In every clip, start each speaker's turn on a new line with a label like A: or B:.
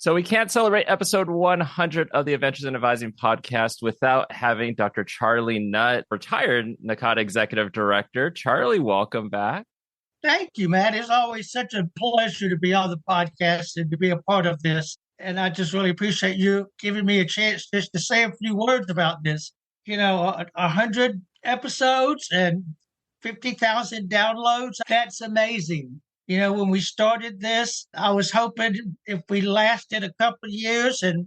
A: So we can't celebrate episode 100 of the Adventures in Advising podcast without having Dr. Charlie Nutt, retired NACADA executive director. Charlie, welcome back.
B: Thank you, Matt. It's always such a pleasure to be on the podcast and to be a part of this. And I just really appreciate you giving me a chance just to say a few words about this. 100 episodes and 50,000 downloads. That's amazing. When we started this, I was hoping if we lasted a couple of years and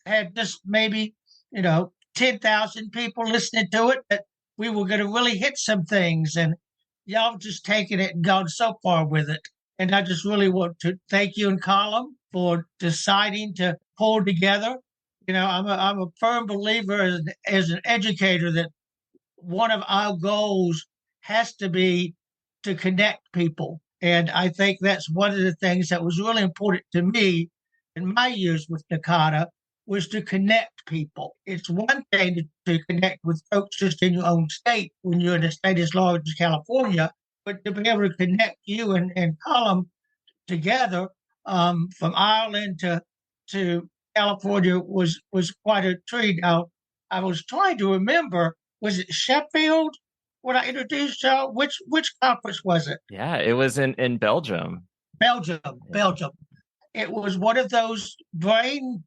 B: had just maybe, 10,000 people listening to it, that we were going to really hit some things. And y'all just taken it and gone so far with it. And I just really want to thank you and Colin for deciding to pull together. I'm a firm believer as an educator that one of our goals has to be to connect people. And I think that's one of the things that was really important to me in my years with NACADA was to connect people. It's one thing to connect with folks just in your own state when you're in a state as large as California, but to be able to connect you and Colin together from Ireland to California was quite a treat. Now, I was trying to remember, was it Sheffield when I introduced y'all? Which conference was it?
A: Yeah, it was in Belgium.
B: Belgium. It was one of those brain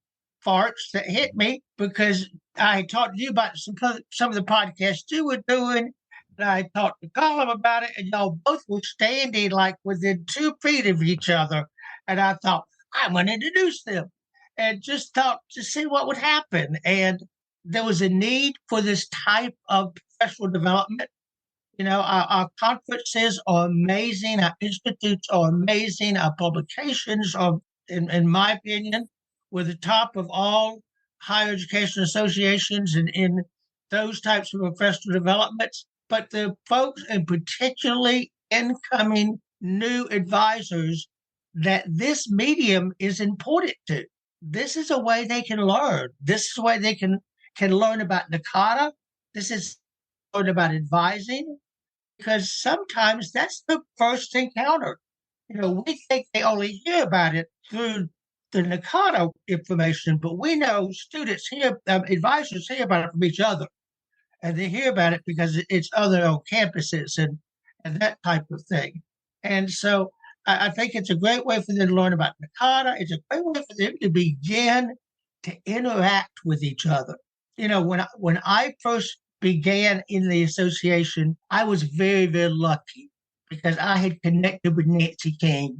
B: farts that hit me because I talked to you about some of the podcasts you were doing, and I talked to Colin about it, and y'all both were standing like within 2 feet of each other. And I thought, I'm going to introduce them, and just thought to see what would happen. And there was a need for this type of professional development. Our conferences are amazing. Our institutes are amazing. Our publications are, in my opinion, were the top of all higher education associations and in those types of professional developments. But the folks, and particularly incoming new advisors, that this medium is important to. This is a way they can learn. This is a way they can learn about NACADA. This is learn about advising, because sometimes that's the first encounter. We think they only hear about it through the NACADA information, but we know students hear, advisors hear about it from each other, and they hear about it because it's other on campuses and that type of thing. And so I think it's a great way for them to learn about NACADA. It's a great way for them to begin to interact with each other. When I first began in the association, I was very, very lucky because I had connected with Nancy King,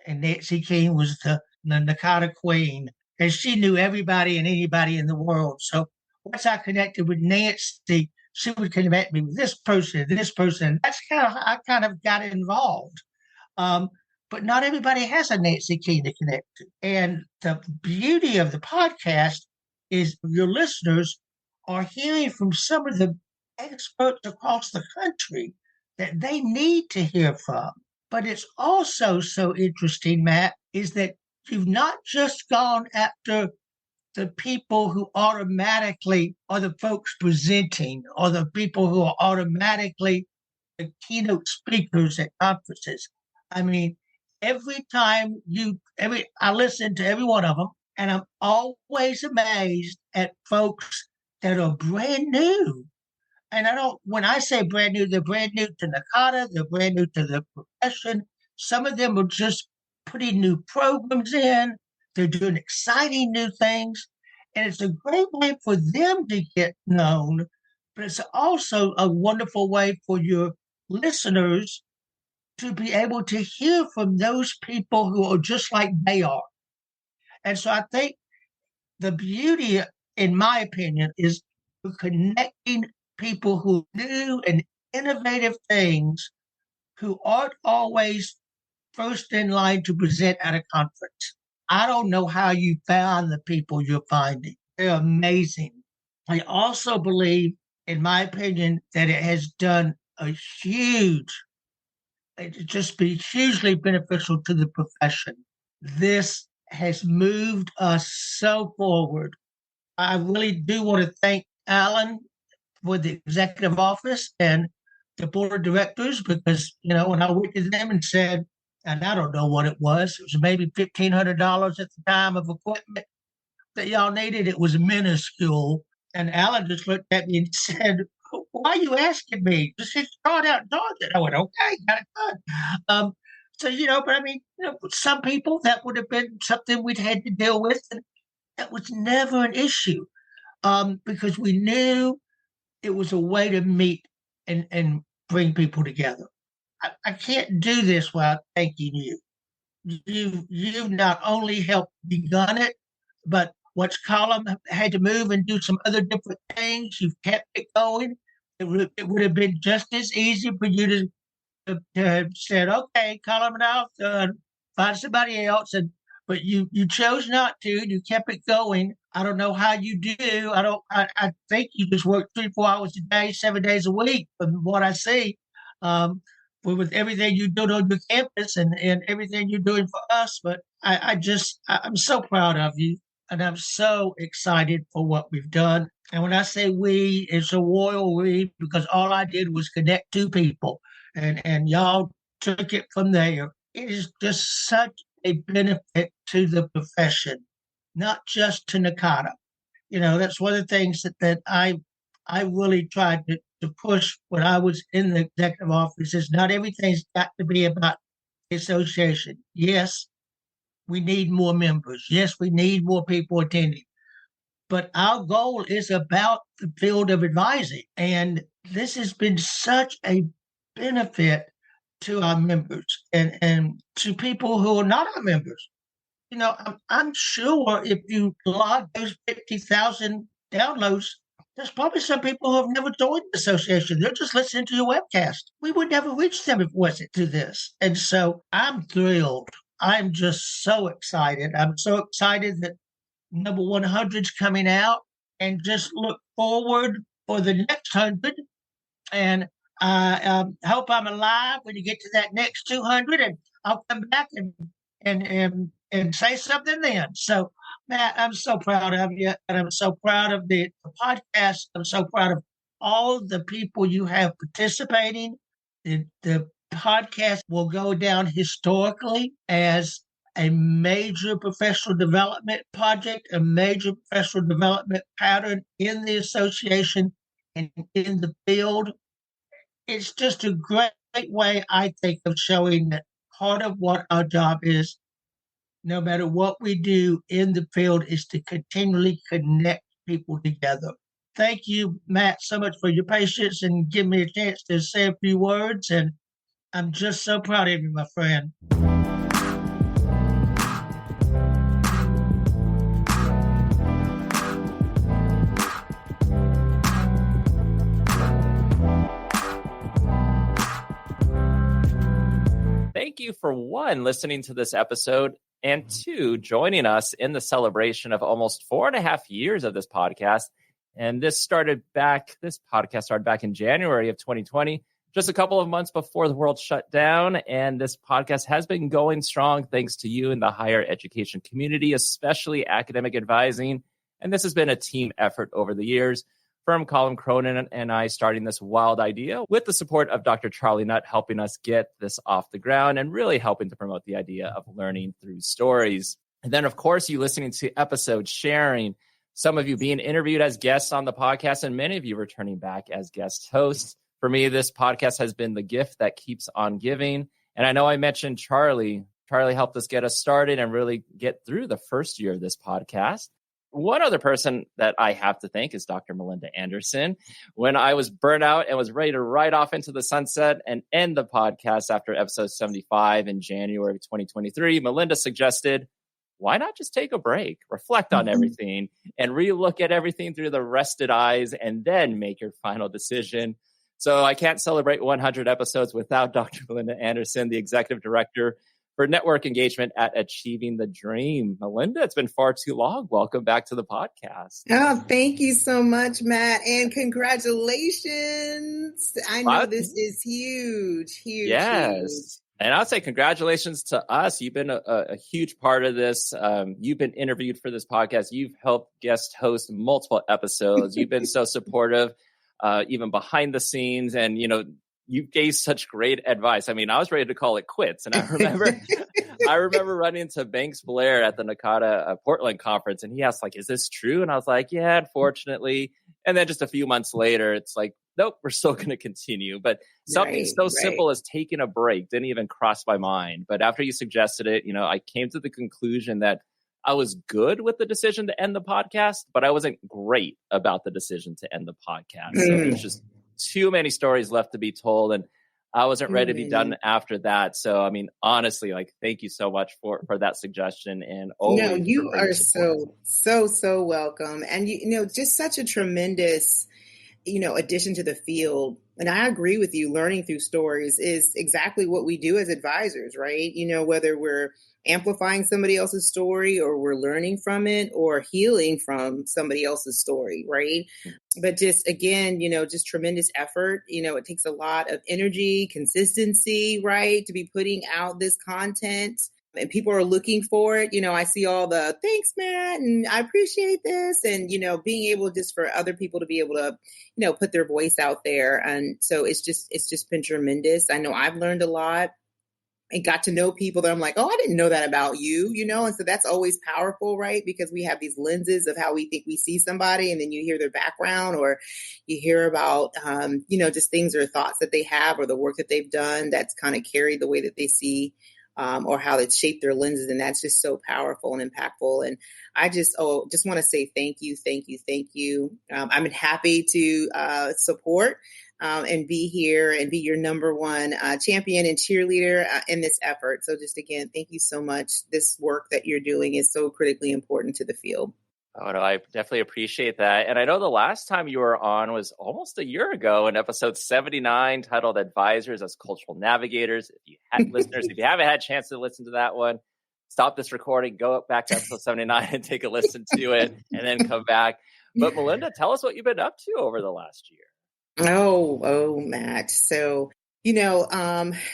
B: and Nancy King was the NACADA queen, and she knew everybody and anybody in the world. So once I connected with Nancy, she would connect me with this person. That's how I kind of got involved. But not everybody has a Nancy King to connect to. And the beauty of the podcast is your listeners are hearing from some of the experts across the country that they need to hear from. But it's also so interesting, Matt, is that you've not just gone after the people who automatically are the folks presenting or the people who are automatically the keynote speakers at conferences. I mean, every time I listen to every one of them, and I'm always amazed at folks that are brand new. And when I say brand new, they're brand new to NACADA, they're brand new to the profession. Some of them are just putting new programs in. They're doing exciting new things. And it's a great way for them to get known, but it's also a wonderful way for your listeners to be able to hear from those people who are just like they are. And so I think the beauty, in my opinion, is connecting people who do and innovative things who aren't always first in line to present at a conference. I don't know how you found the people you're finding. They're amazing. I also believe, in my opinion, that it has done just be hugely beneficial to the profession. This has moved us so forward. I really do want to thank Alan for the executive office and the board of directors, because, when I went to them and said, and I don't know what it was. It was maybe $1,500 at the time of equipment that y'all needed. It was minuscule. And Alan just looked at me and said, "Why are you asking me? Just throw it out and charge it." I went, "Okay, got it done." So, but I mean, some people that would have been something we'd had to deal with. And that was never an issue because we knew it was a way to meet and bring people together. I can't do this without thanking you. You've not only helped begun it, but what's column had to move and do some other different things. You've kept it going. It would have been just as easy for you to have said, "Okay, column and I'll find somebody else." But you chose not to. You kept it going. I don't know how you do. I think you just work 3-4 hours a day, 7 days a week, from what I see. With everything you do on your campus and everything you're doing for us. But I'm so proud of you, and I'm so excited for what we've done. And when I say we, it's a royal we, because all I did was connect two people, and y'all took it from there. It is just such a benefit to the profession, not just to NACADA. That's one of the things that I really tried to push when I was in the executive office. Is not everything's got to be about the association. Yes, we need more members. Yes, we need more people attending. But our goal is about the field of advising. And this has been such a benefit to our members and to people who are not our members. I'm sure if you log those 50,000 downloads, there's probably some people who have never joined the association. They're just listening to your webcast. We would never reach them if it wasn't through this. And so I'm thrilled. I'm just so excited. I'm so excited that number 100 is coming out, and just look forward for the next 100. And I hope I'm alive when you get to that next 200, and I'll come back and say something then. So, Matt, I'm so proud of you, and I'm so proud of the podcast. I'm so proud of all the people you have participating. The podcast will go down historically as a major professional development project, a major professional development pattern in the association and in the field. It's just a great way, I think, of showing that part of what our job is, no matter what we do in the field, is to continually connect people together. Thank you, Matt, so much for your patience and giving me a chance to say a few words. And I'm just so proud of you, my friend.
A: Thank you for one, listening to this episode, and two, joining us in the celebration of almost 4.5 years of this podcast. And this podcast started back in January of 2020, just a couple of months before the world shut down. And this podcast has been going strong thanks to you in the higher education community, especially academic advising. And this has been a team effort over the years, from Colin Cronin and I starting this wild idea with the support of Dr. Charlie Nutt, helping us get this off the ground and really helping to promote the idea of learning through stories. And then, of course, you listening to episodes, sharing, some of you being interviewed as guests on the podcast, and many of you returning back as guest hosts. For me, this podcast has been the gift that keeps on giving. And I know I mentioned Charlie. Charlie helped us get us started and really get through the first year of this podcast. One other person that I have to thank is Dr. Melinda Anderson. When I was burnt out and was ready to ride off into the sunset and end the podcast after episode 75 in January of 2023, Melinda suggested, why not just take a break, reflect on everything, and relook at everything through the rested eyes, and then make your final decision. So I can't celebrate 100 episodes without Dr. Melinda Anderson, the executive director for network engagement at Achieving the Dream. Melinda, it's been far too long. Welcome back to the podcast.
C: Oh, thank you so much, Matt. And congratulations. I know this is huge.
A: Yes.
C: Huge.
A: And I'll say congratulations to us. You've been a huge part of this. You've been interviewed for this podcast. You've helped guest host multiple episodes. You've been so supportive, even behind the scenes. And, you gave such great advice. I mean, I was ready to call it quits. And I remember running into Banks Blair at the NACADA Portland conference, and he asked, like, is this true? And I was like, yeah, unfortunately. And then just a few months later, it's like, nope, we're still going to continue. But something so simple as taking a break didn't even cross my mind. But after you suggested it, I came to the conclusion that I was good with the decision to end the podcast, but I wasn't great about the decision to end the podcast. So there's just too many stories left to be told, and I wasn't ready to be done after that. So, I mean, honestly, like, thank you so much for that suggestion. And
C: no, you are so welcome. And, just such a tremendous, addition to the field. And I agree with you. Learning through stories is exactly what we do as advisors, right? Whether we're amplifying somebody else's story or we're learning from it or healing from somebody else's story, right? But just, again, just tremendous effort. It takes a lot of energy, consistency, right? To be putting out this content. And people are looking for it. I see all the thanks, Matt, and I appreciate this. And, being able just for other people to be able to, put their voice out there. And so it's just been tremendous. I know I've learned a lot and got to know people that I'm like, oh, I didn't know that about you, and so that's always powerful, right? Because we have these lenses of how we think we see somebody, and then you hear their background or you hear about, just things or thoughts that they have or the work that they've done that's kind of carried the way that they see or how it's shaped their lenses. And that's just so powerful and impactful. And I just want to say thank you. I'm happy to support and be here and be your number one champion and cheerleader in this effort. So just, again, thank you so much. This work that you're doing is so critically important to the field.
A: Oh, no, I definitely appreciate that. And I know the last time you were on was almost a year ago in episode 79, titled Advisors as Cultural Navigators. If you haven't had a chance to listen to that one, stop this recording, go back to episode 79 and take a listen to it, and then come back. But Melinda, tell us what you've been up to over the last year.
C: Oh, Matt. So,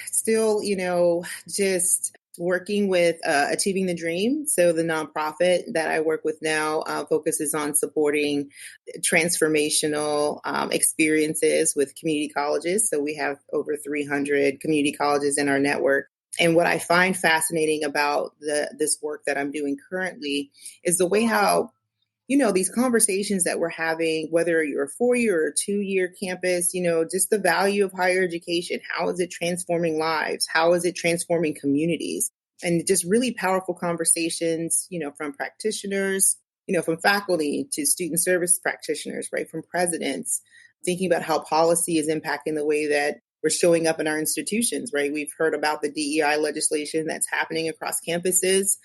C: still, just working with Achieving the Dream. So the nonprofit that I work with now focuses on supporting transformational experiences with community colleges. So we have over 300 community colleges in our network. And what I find fascinating about this work that I'm doing currently is the way how, these conversations that we're having, whether you're a 4-year or 2-year campus, just the value of higher education. How is it transforming lives? How is it transforming communities? And just really powerful conversations, from practitioners, from faculty to student service practitioners, right? From presidents, thinking about how policy is impacting the way that we're showing up in our institutions, right? We've heard about the DEI legislation that's happening across campuses.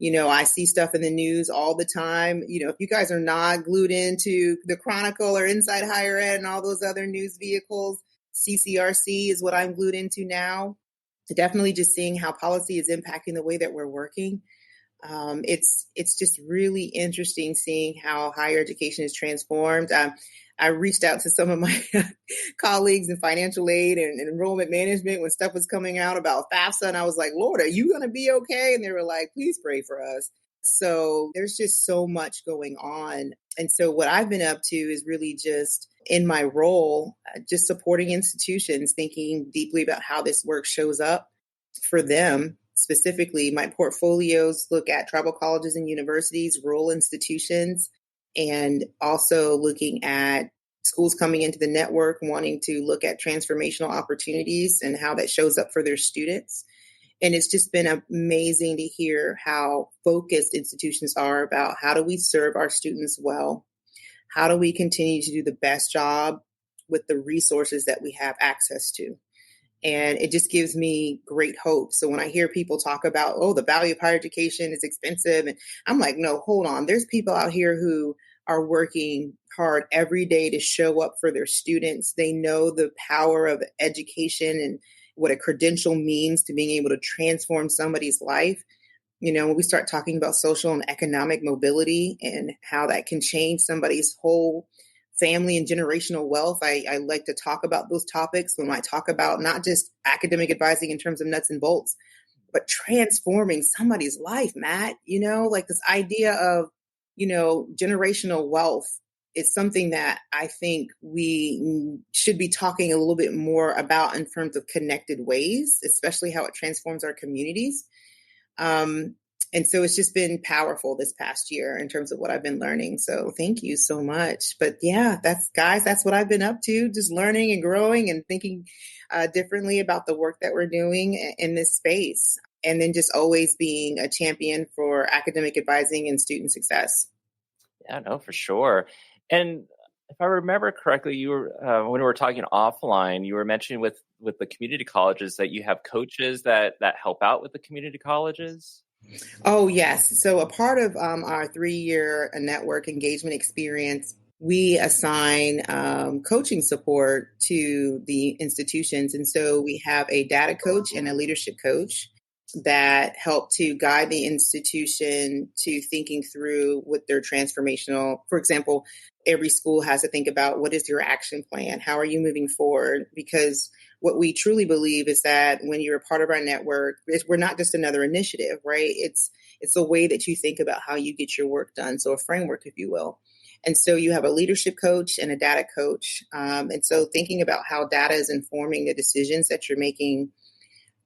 C: I see stuff in the news all the time. If you guys are not glued into the Chronicle or Inside Higher Ed and all those other news vehicles, CCRC is what I'm glued into now. Definitely just seeing how policy is impacting the way that we're working. It's just really interesting seeing how higher education is transformed. I reached out to some of my colleagues in financial aid and enrollment management when stuff was coming out about FAFSA. And I was like, Lord, are you going to be okay? And they were like, please pray for us. So there's just so much going on. And so what I've been up to is really just in my role, just supporting institutions, thinking deeply about how this work shows up for them. Specifically, my portfolios look at tribal colleges and universities, rural institutions, and also looking at schools coming into the network, wanting to look at transformational opportunities and how that shows up for their students. And it's just been amazing to hear how focused institutions are about how do we serve our students well? How do we continue to do the best job with the resources that we have access to? And it just gives me great hope. So when I hear people talk about, the value of higher education is expensive, and I'm like, no, hold on. There's people out here who are working hard every day to show up for their students. They know the power of education and what a credential means to being able to transform somebody's life. When we start talking about social and economic mobility and how that can change somebody's whole family and generational wealth, I like to talk about those topics when I talk about not just academic advising in terms of nuts and bolts, but transforming somebody's life, Matt, like this idea of, generational wealth it's something that I think we should be talking a little bit more about in terms of connected ways, especially how it transforms our communities. And so it's just been powerful this past year in terms of what I've been learning. So thank you so much. But yeah, that's what I've been up to, just learning and growing and thinking differently about the work that we're doing in this space. And then just always being a champion for academic advising and student success.
A: Yeah, no, for sure. And if I remember correctly, you were when we were talking offline, you were mentioning with the community colleges that you have coaches that help out with the community colleges.
C: Oh, yes. So a part of our 3-year network engagement experience, we assign coaching support to the institutions. And so we have a data coach and a leadership coach that help to guide the institution to thinking through what their transformational, for example, every school has to think about what is your action plan? How are you moving forward? Because what we truly believe is that when you're a part of our network, we're not just another initiative, right? It's a way that you think about how you get your work done. So a framework, if you will. And so you have a leadership coach and a data coach. And so thinking about how data is informing the decisions that you're making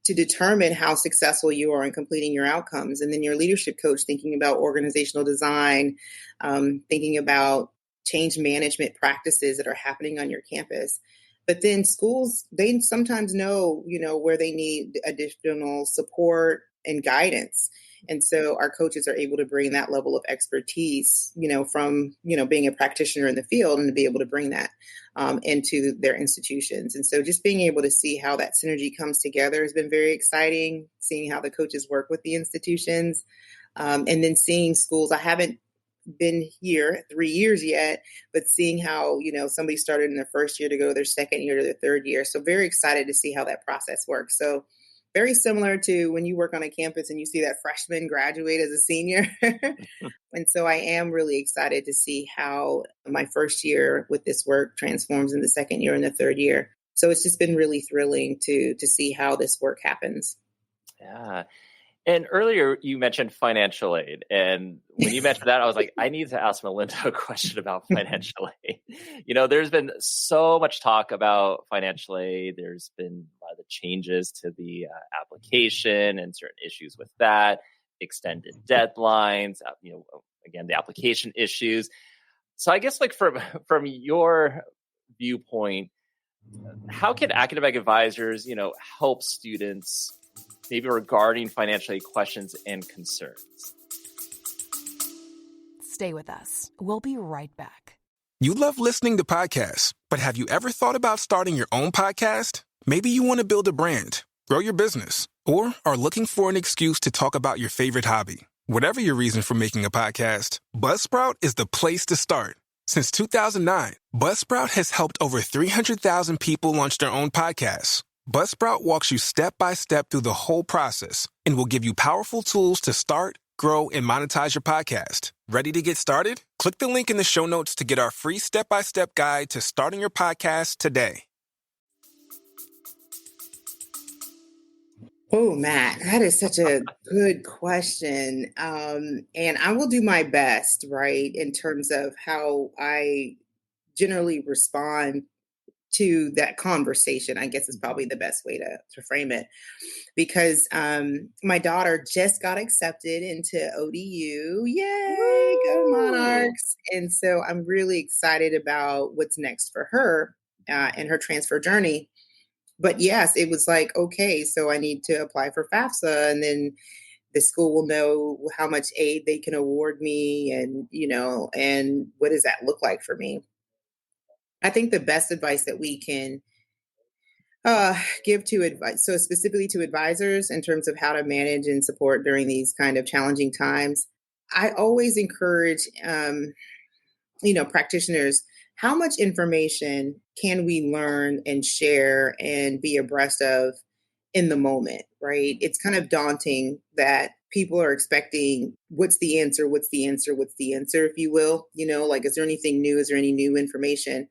C: to determine how successful you are in completing your outcomes. And then your leadership coach thinking about organizational design, thinking about change management practices that are happening on your campus. But then schools, they sometimes know, where they need additional support and guidance. And so our coaches are able to bring that level of expertise, from, being a practitioner in the field and to be able to bring that into their institutions. And so just being able to see how that synergy comes together has been very exciting, seeing how the coaches work with the institutions, and then seeing schools. I haven't been here 3 years yet, but seeing how, somebody started in their first year to go to their second year to their third year. So very excited to see how that process works. So very similar to when you work on a campus and you see that freshman graduate as a senior. And so I am really excited to see how my first year with this work transforms in the second year and the third year. So it's just been really thrilling to see how this work happens.
A: Yeah. And earlier you mentioned financial aid. And when you mentioned that, I was like, I need to ask Melinda a question about financial aid. There's been so much talk about financial aid. There's been a lot of the changes to the application and certain issues with that, extended deadlines, again, the application issues. So I guess from your viewpoint, how can academic advisors, help students maybe regarding financial aid questions and concerns?
D: Stay with us. We'll be right back.
E: You love listening to podcasts, but have you ever thought about starting your own podcast? Maybe you want to build a brand, grow your business, or are looking for an excuse to talk about your favorite hobby. Whatever your reason for making a podcast, Buzzsprout is the place to start. Since 2009, Buzzsprout has helped over 300,000 people launch their own podcasts. Buzzsprout walks you step by step through the whole process and will give you powerful tools to start, grow, and monetize your podcast. Ready to get started? Click the link in the show notes to get our free step-by-step guide to starting your podcast today.
C: Oh, Matt, that is such a good question. And I will do my best, right, in terms of how I generally respond to that conversation, I guess is probably the best way to frame it. Because my daughter just got accepted into ODU. Yay, go Monarchs. And so I'm really excited about what's next for her and her transfer journey. But yes, it was like, okay, so I need to apply for FAFSA, and then the school will know how much aid they can award me, and, and what does that look like for me? I think the best advice that we can give to advice, so specifically to advisors in terms of how to manage and support during these kind of challenging times, I always encourage, practitioners, how much information can we learn and share and be abreast of in the moment, right? It's kind of daunting that people are expecting, what's the answer, if you will, is there anything new? Is there any new information?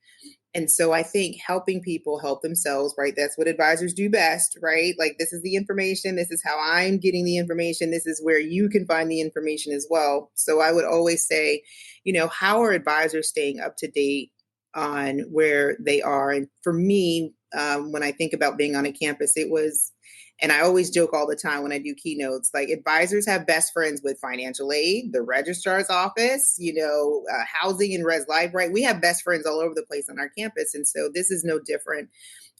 C: And so I think helping people help themselves, right? That's what advisors do best, right? Like, this is the information. This is how I'm getting the information. This is where you can find the information as well. So I would always say, how are advisors staying up to date on where they are? And for me, when I think about being on a campus, it was, and I always joke all the time when I do keynotes, like, advisors have best friends with financial aid, the registrar's office, housing and res life, right? We have best friends all over the place on our campus. And so this is no different.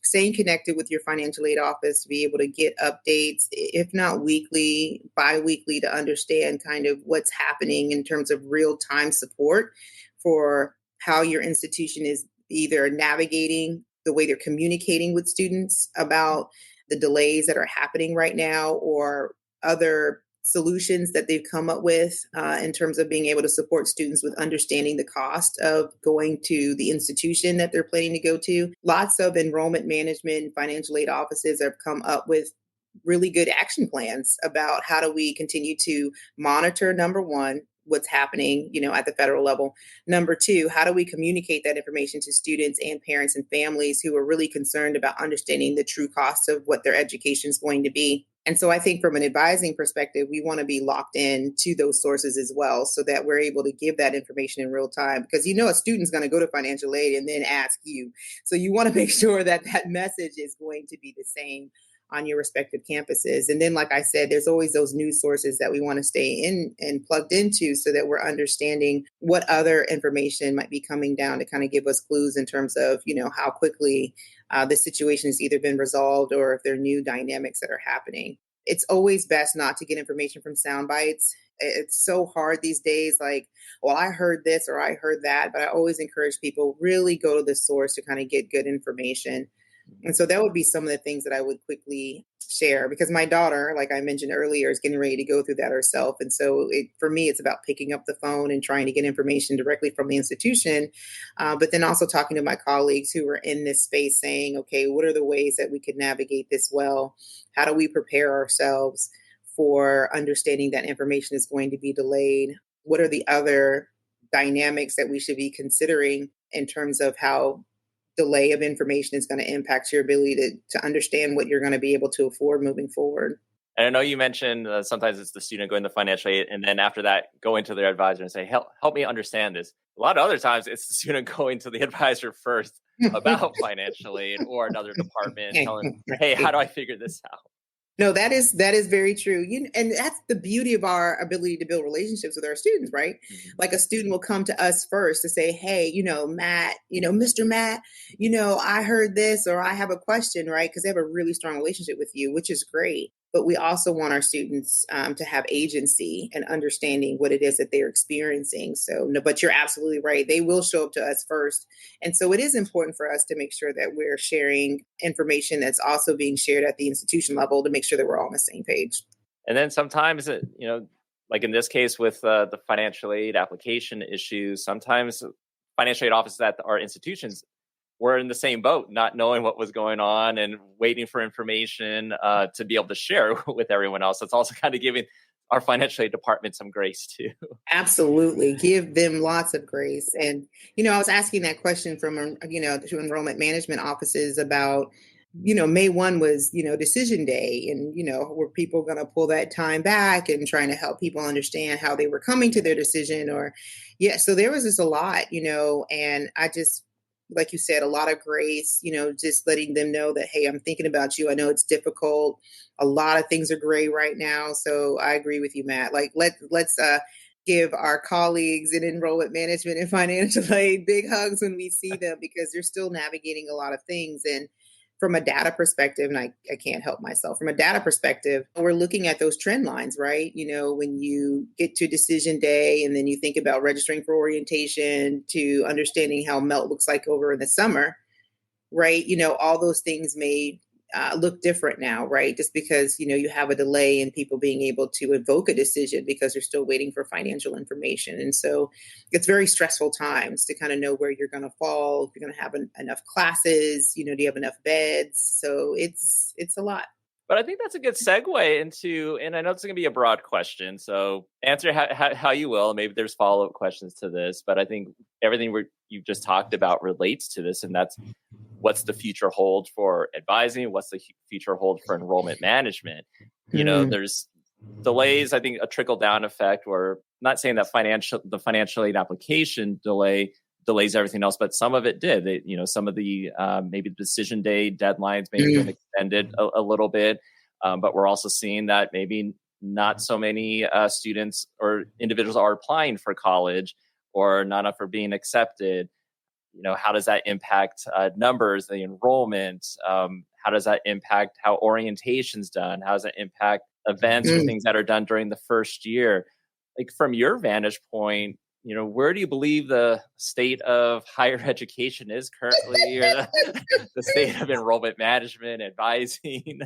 C: Staying connected with your financial aid office to be able to get updates, if not weekly, bi-weekly, to understand kind of what's happening in terms of real-time support for how your institution is either navigating the way they're communicating with students about the delays that are happening right now, or other solutions that they've come up with in terms of being able to support students with understanding the cost of going to the institution that they're planning to go to. Lots of enrollment management and financial aid offices have come up with really good action plans about how do we continue to monitor, number one, what's happening, at the federal level. Number two, how do we communicate that information to students and parents and families who are really concerned about understanding the true cost of what their education is going to be? And so I think from an advising perspective, we want to be locked in to those sources as well, so that we're able to give that information in real time, because a student's going to go to financial aid and then ask you. So you want to make sure that that message is going to be the same on your respective campuses. And then, like I said, there's always those news sources that we want to stay in and plugged into, so that we're understanding what other information might be coming down to kind of give us clues in terms of, how quickly the situation has either been resolved or if there are new dynamics that are happening. It's always best not to get information from sound bites. It's so hard these days, like, well, I heard this or I heard that, but I always encourage people really go to the source to kind of get good information. And so that would be some of the things that I would quickly share, because my daughter, like I mentioned earlier, is getting ready to go through that herself. And so for me, it's about picking up the phone and trying to get information directly from the institution, but then also talking to my colleagues who are in this space saying, okay, what are the ways that we could navigate this well? How do we prepare ourselves for understanding that information is going to be delayed? What are the other dynamics that we should be considering in terms of how delay of information is going to impact your ability to understand what you're going to be able to afford moving forward?
A: And I know you mentioned sometimes it's the student going to financial aid, and then after that, going to their advisor and say, help me understand this. A lot of other times it's the student going to the advisor first about financial aid, or another department telling, hey, how do I figure this out?
C: No, that is very true. And that's the beauty of our ability to build relationships with our students, right? Mm-hmm. Like, a student will come to us first to say, hey, Matt, Mr. Matt, I heard this, or I have a question, right? Because they have a really strong relationship with you, which is great. But we also want our students to have agency and understanding what it is that they're experiencing. So, no, but you're absolutely right. They will show up to us first. And so it is important for us to make sure that we're sharing information that's also being shared at the institution level to make sure that we're all on the same page.
A: And then sometimes, like in this case with the financial aid application issues, sometimes financial aid offices at our institutions were in the same boat, not knowing what was going on and waiting for information to be able to share with everyone else. It's also kind of giving our financial aid department some grace too. Absolutely.
C: Give them lots of grace. And, I was asking that question from, to enrollment management offices about, May 1 was, decision day, and, were people going to pull that time back, and trying to help people understand how they were coming to their decision, so there was just a lot, and I just, like you said, a lot of grace, just letting them know that, hey, I'm thinking about you. I know it's difficult. A lot of things are gray right now. So I agree with you, Matt. Like, let's give our colleagues in enrollment management and financial aid big hugs when we see them, because they're still navigating a lot of things. And from a data perspective, and I can't help myself, from a data perspective, we're looking at those trend lines, right? When you get to decision day and then you think about registering for orientation, to understanding how MELT looks like over in the summer, right? All those things may look different now, right? Just because, you have a delay in people being able to invoke a decision because they're still waiting for financial information. And so it's very stressful times to kind of know where you're going to fall, if you're going to have enough classes, do you have enough beds? So it's a lot.
A: But I think that's a good segue into, and I know it's going to be a broad question, so answer how you will. Maybe there's follow-up questions to this, but I think everything you've just talked about relates to this, and that's what's the future hold for advising? What's the future hold for enrollment management? You know, there's delays, I think a trickle-down effect, where not saying that the financial aid application delays everything else, but some of it did. Some of the maybe the decision day deadlines maybe been extended a little bit, but we're also seeing that maybe not so many students or individuals are applying for college, or not enough are being accepted. How does that impact numbers, the enrollment? How does that impact how orientation's done? How does that impact events or things that are done during the first year? Like, from your vantage point, where do you believe the state of higher education is currently, or the state of enrollment management, advising?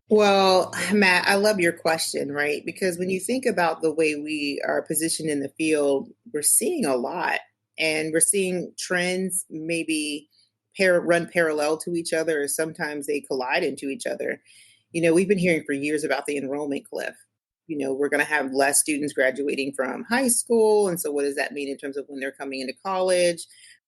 C: Well, Matt, I love your question, right? Because when you think about the way we are positioned in the field, we're seeing a lot, and we're seeing trends maybe run parallel to each other, or sometimes they collide into each other. We've been hearing for years about the enrollment cliff. We're going to have less students graduating from high school. And so what does that mean in terms of when they're coming into college?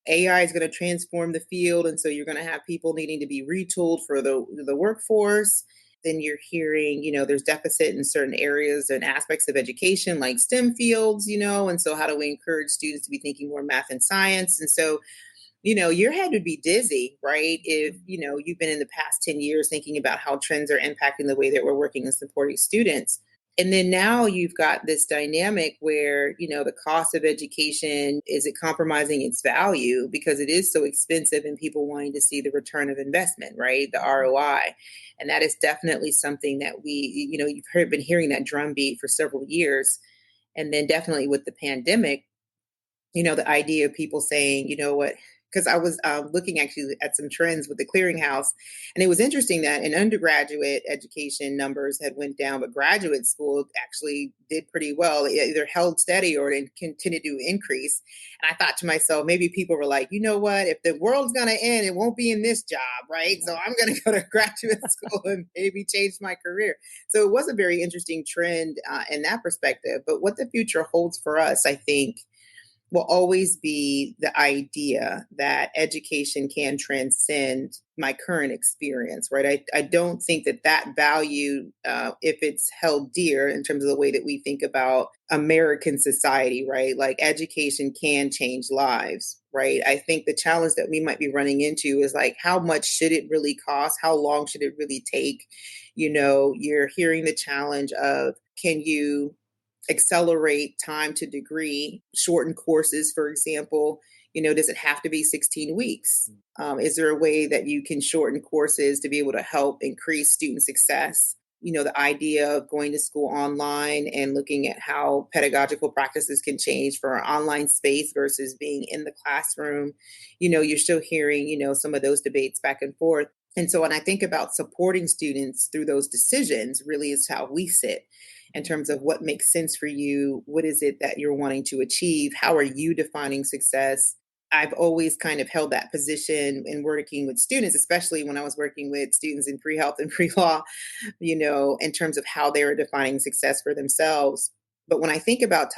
C: AI is going to transform the field. And so you're going to have people needing to be retooled for the workforce. Then you're hearing, there's deficit in certain areas and aspects of education, like STEM fields, and so how do we encourage students to be thinking more math and science? And so, your head would be dizzy, right? If, you've been in the past 10 years thinking about how trends are impacting the way that we're working and supporting students. And then now you've got this dynamic where, the cost of education, is it compromising its value because it is so expensive and people wanting to see the return of investment, right? The ROI. And that is definitely something that you've been hearing that drumbeat for several years. And then definitely with the pandemic, the idea of people saying, because I was looking actually at some trends with the clearinghouse, and it was interesting that in undergraduate education numbers had went down, but graduate school actually did pretty well. It either held steady or it continued to increase. And I thought to myself, maybe people were like, you know what, if the world's going to end, it won't be in this job, right? So I'm going to go to graduate school and maybe change my career. So it was a very interesting trend in that perspective. But what the future holds for us, I think, will always be the idea that education can transcend my current experience, right? I don't think that value, if it's held dear in terms of the way that we think about American society, right? Like, education can change lives, right? I think the challenge that we might be running into is like, how much should it really cost? How long should it really take? You're hearing the challenge of, can you accelerate time to degree, shorten courses, for example? Does it have to be 16 weeks? Is there a way that you can shorten courses to be able to help increase student success? The idea of going to school online and looking at how pedagogical practices can change for our online space versus being in the classroom. You're still hearing, some of those debates back and forth. And so when I think about supporting students through those decisions, really is how we sit in terms of what makes sense for you. What is it that you're wanting to achieve? How are you defining success? I've always kind of held that position in working with students, especially when I was working with students in pre-health and pre-law, in terms of how they were defining success for themselves. But when I think about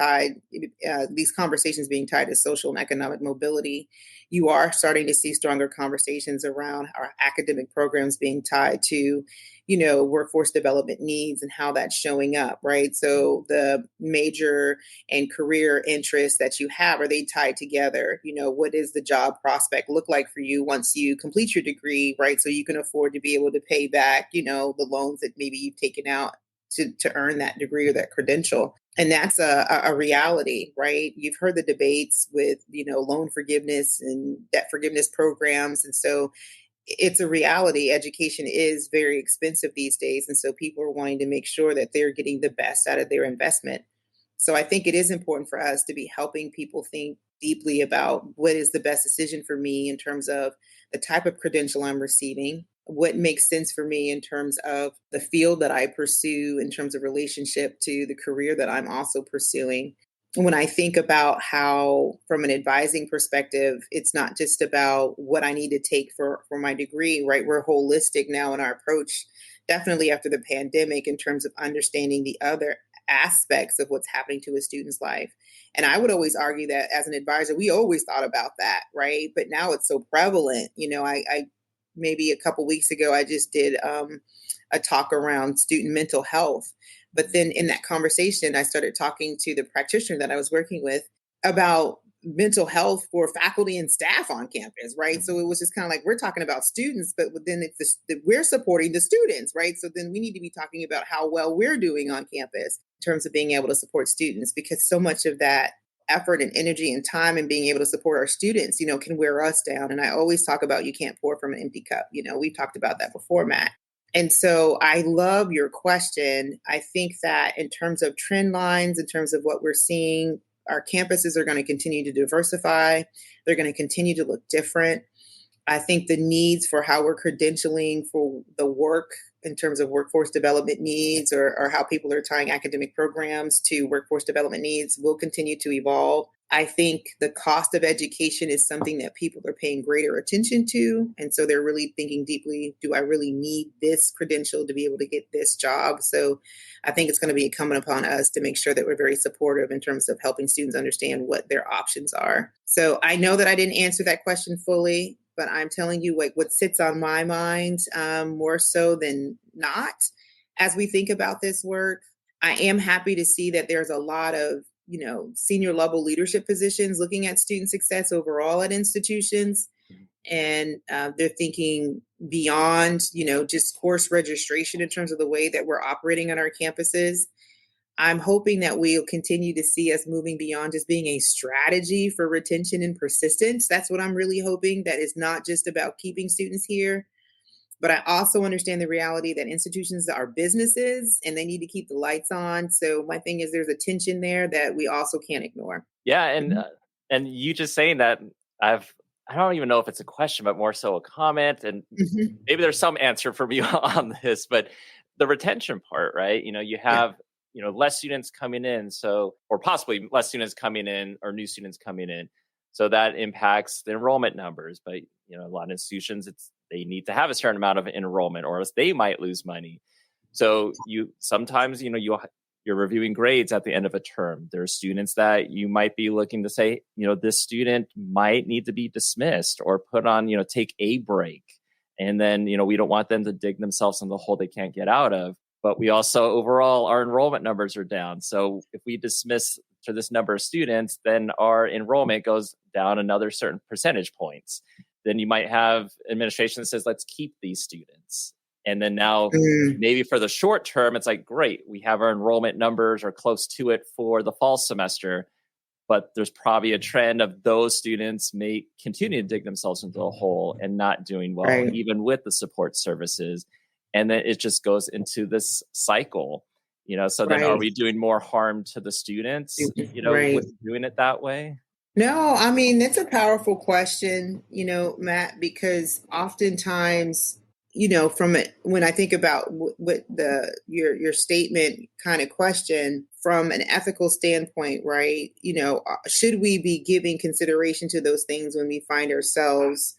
C: these conversations being tied to social and economic mobility, you are starting to see stronger conversations around our academic programs being tied to, workforce development needs and how that's showing up, right? So the major and career interests that you have, are they tied together? What does the job prospect look like for you once you complete your degree, right? So you can afford to be able to pay back, the loans that maybe you've taken out to earn that degree or that credential. And that's a reality, right? You've heard the debates with, loan forgiveness and debt forgiveness programs. And so it's a reality. Education is very expensive these days. And so people are wanting to make sure that they're getting the best out of their investment. So I think it is important for us to be helping people think deeply about what is the best decision for me in terms of the type of credential I'm receiving, what makes sense for me in terms of the field that I pursue, in terms of relationship to the career that I'm also pursuing. when I think about how, from an advising perspective, it's not just about what I need to take for my degree, right? We're holistic now in our approach, definitely after the pandemic, in terms of understanding the other aspects of what's happening to a student's life. And I would always argue that as an advisor, we always thought about that, right? But now it's so prevalent. I maybe a couple weeks ago, I just did a talk around student mental health. But then in that conversation, I started talking to the practitioner that I was working with about mental health for faculty and staff on campus, right? So it was just kind of like, we're talking about students, but then it's we're supporting the students, right? So then we need to be talking about how well we're doing on campus in terms of being able to support students, because so much of that effort and energy and time and being able to support our students, can wear us down. And I always talk about, you can't pour from an empty cup. We've talked about that before, Matt. And so I love your question. I think that in terms of trend lines, in terms of what we're seeing, our campuses are going to continue to diversify. They're going to continue to look different. I think the needs for how we're credentialing for the work in terms of workforce development needs, or how people are tying academic programs to workforce development needs, will continue to evolve. I think the cost of education is something that people are paying greater attention to. And so they're really thinking deeply, do I really need this credential to be able to get this job? So I think it's going to be incumbent upon us to make sure that we're very supportive in terms of helping students understand what their options are. So I know that I didn't answer that question fully, but I'm telling you what sits on my mind more so than not as we think about this work. I am happy to see that there's a lot of senior level leadership positions looking at student success overall at institutions. And they're thinking beyond, just course registration in terms of the way that we're operating on our campuses. I'm hoping that we'll continue to see us moving beyond just being a strategy for retention and persistence. That's what I'm really hoping, that it's not just about keeping students here. But I also understand the reality that institutions are businesses and they need to keep the lights on. So my thing is, there's a tension there that we also can't ignore.
A: Yeah, and you just saying that, I don't even know if it's a question, but more so a comment. And maybe there's some answer for me on this, but the retention part, right? You have less students coming in, or possibly less students coming in, or new students coming in. So that impacts the enrollment numbers. But a lot of institutions, they need to have a certain amount of enrollment, or else they might lose money. So sometimes you're reviewing grades at the end of a term. There are students that you might be looking to say, this student might need to be dismissed or put on, take a break. And then, we don't want them to dig themselves in the hole they can't get out of. But we also, overall, our enrollment numbers are down. So if we dismiss to this number of students, then our enrollment goes down another certain percentage points. Then you might have administration that says, let's keep these students. And then now maybe for the short term, it's like, great, we have our enrollment numbers or close to it for the fall semester. But there's probably a trend of those students may continue to dig themselves into a hole and not doing well, even with the support services. And then it just goes into this cycle, so then are we doing more harm to the students, with doing it that way?
C: No, I mean, that's a powerful question, Matt, because oftentimes, when I think about what your statement kind of question from an ethical standpoint, right? Should we be giving consideration to those things when we find ourselves,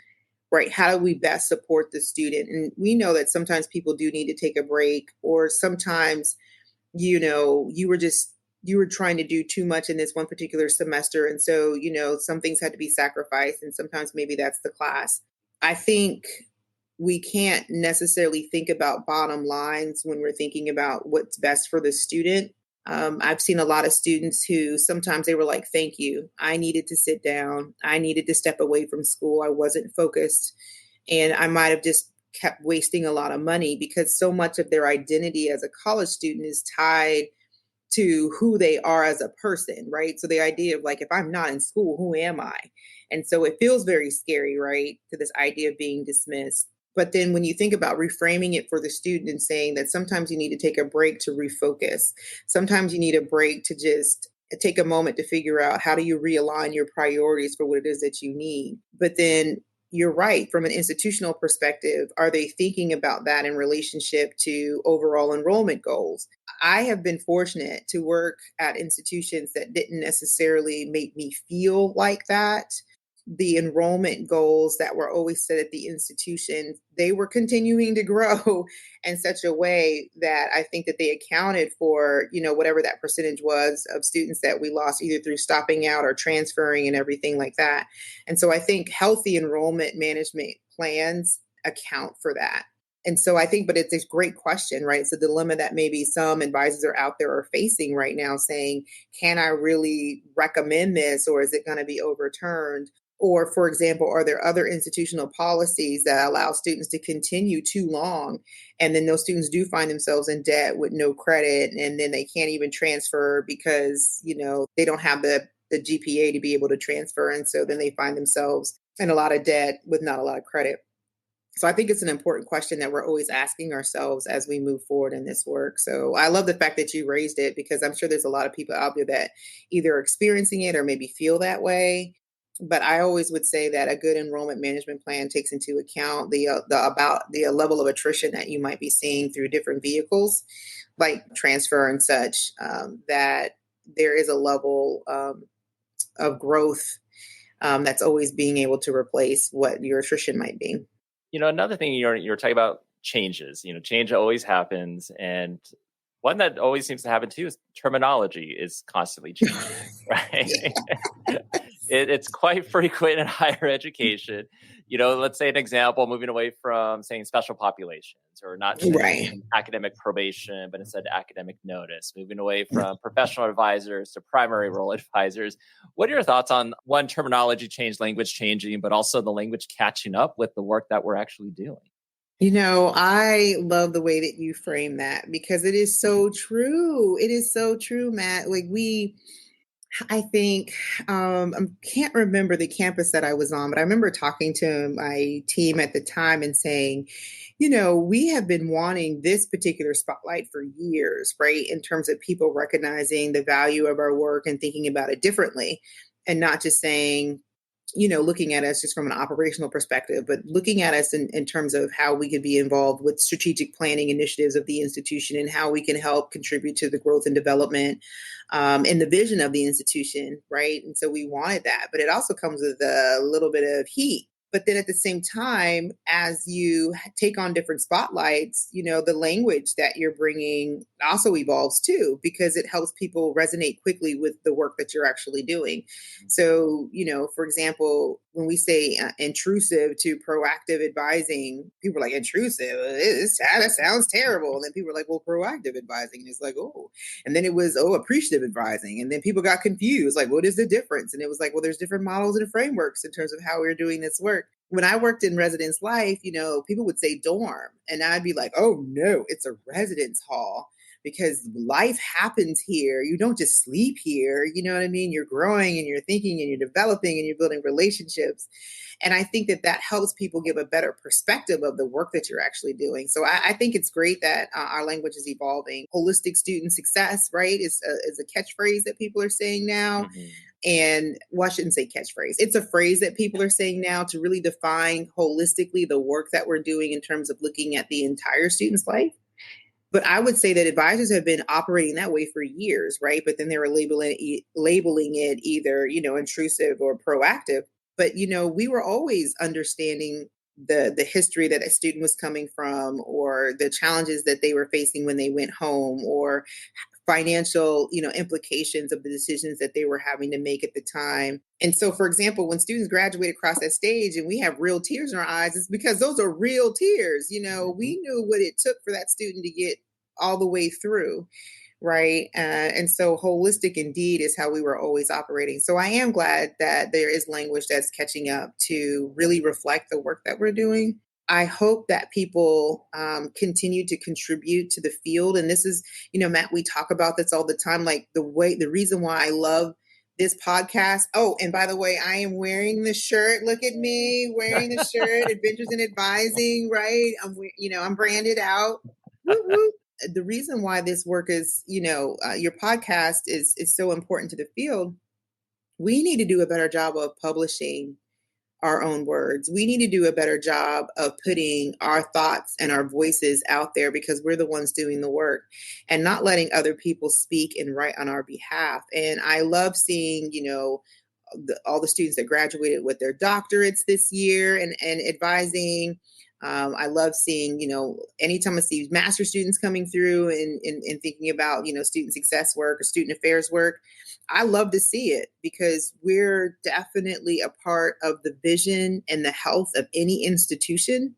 C: right? How do we best support the student? And we know that sometimes people do need to take a break, or sometimes, you were trying to do too much in this one particular semester. And so, some things had to be sacrificed, and sometimes maybe that's the class. I think we can't necessarily think about bottom lines when we're thinking about what's best for the student. I've seen a lot of students who sometimes they were like, thank you. I needed to sit down. I needed to step away from school. I wasn't focused. And I might have just kept wasting a lot of money, because so much of their identity as a college student is tied to who they are as a person, right? So the idea of like, if I'm not in school, who am I? And so it feels very scary, right? To this idea of being dismissed. But then when you think about reframing it for the student and saying that sometimes you need to take a break to refocus, sometimes you need a break to just take a moment to figure out how do you realign your priorities for what it is that you need. But then you're right, from an institutional perspective, are they thinking about that in relationship to overall enrollment goals? I have been fortunate to work at institutions that didn't necessarily make me feel like that. The enrollment goals that were always set at the institution, they were continuing to grow in such a way that I think that they accounted for, whatever that percentage was of students that we lost either through stopping out or transferring and everything like that. And so I think healthy enrollment management plans account for that. And so I think, but it's a great question, right? It's a dilemma that maybe some advisors are out there are facing right now saying, can I really recommend this, or is it going to be overturned? Or, for example, are there other institutional policies that allow students to continue too long? And then those students do find themselves in debt with no credit, and then they can't even transfer because, they don't have the GPA to be able to transfer. And so then they find themselves in a lot of debt with not a lot of credit. So I think it's an important question that we're always asking ourselves as we move forward in this work. So I love the fact that you raised it, because I'm sure there's a lot of people out there that either are experiencing it or maybe feel that way. But I always would say that a good enrollment management plan takes into account the level of attrition that you might be seeing through different vehicles, like transfer and such, that there is a level of growth that's always being able to replace what your attrition might be.
A: Another thing you're talking about changes. Change always happens, and one that always seems to happen too is terminology is constantly changing, right? It's quite frequent in higher education. Let's say an example, moving away from saying special populations, or not saying academic probation, but instead academic notice, moving away from professional advisors to primary role advisors. What are your thoughts on one, terminology change, language changing, but also the language catching up with the work that we're actually doing?
C: I love the way that you frame that, because it is so true. It is so true, Matt. I think, I can't remember the campus that I was on, but I remember talking to my team at the time and saying, we have been wanting this particular spotlight for years, right? In terms of people recognizing the value of our work and thinking about it differently, and not just saying, looking at us just from an operational perspective, but looking at us in terms of how we could be involved with strategic planning initiatives of the institution and how we can help contribute to the growth and development and the vision of the institution, right? And so we wanted that, but it also comes with a little bit of heat. But then at the same time, as you take on different spotlights, the language that you're bringing also evolves too, because it helps people resonate quickly with the work that you're actually doing. So, for example, when we say intrusive to proactive advising, people are like, intrusive? That sounds terrible. And then people are like, well, proactive advising. And it's like, oh. And then it was, appreciative advising. And then people got confused, like, what is the difference? And it was like, well, there's different models and frameworks in terms of how we're doing this work. When I worked in residence life, people would say dorm, and I'd be like, oh no, it's a residence hall, because life happens here. You don't just sleep here. You know what I mean? You're growing and you're thinking and you're developing and you're building relationships. And I think that helps people give a better perspective of the work that you're actually doing. So I think it's great that our language is evolving. Holistic student success, right, is a catchphrase that people are saying now. Mm-hmm. And I shouldn't say catchphrase. It's a phrase that people are saying now to really define holistically the work that we're doing in terms of looking at the entire student's life. But I would say that advisors have been operating that way for years, right? But then they were labeling it either, intrusive or proactive. But, we were always understanding the history that a student was coming from, or the challenges that they were facing when they went home, or financial, implications of the decisions that they were having to make at the time. And so, for example, when students graduate across that stage and we have real tears in our eyes, it's because those are real tears. We knew what it took for that student to get all the way through. Right. And so holistic indeed is how we were always operating. So I am glad that there is language that's catching up to really reflect the work that we're doing. I hope that people continue to contribute to the field. And this is, Matt, we talk about this all the time, like the reason why I love this podcast. Oh, and by the way, I am wearing the shirt. Look at me wearing the shirt, Adventures in Advising, right? I'm branded out. Woo, woo. The reason why this work is, your podcast is so important to the field. We need to do a better job of publishing our own words. We need to do a better job of putting our thoughts and our voices out there because we're the ones doing the work and not letting other people speak and write on our behalf. And I love seeing, all the students that graduated with their doctorates this year and advising. I love seeing, anytime I see master students coming through and thinking about, student success work or student affairs work, I love to see it because we're definitely a part of the vision and the health of any institution.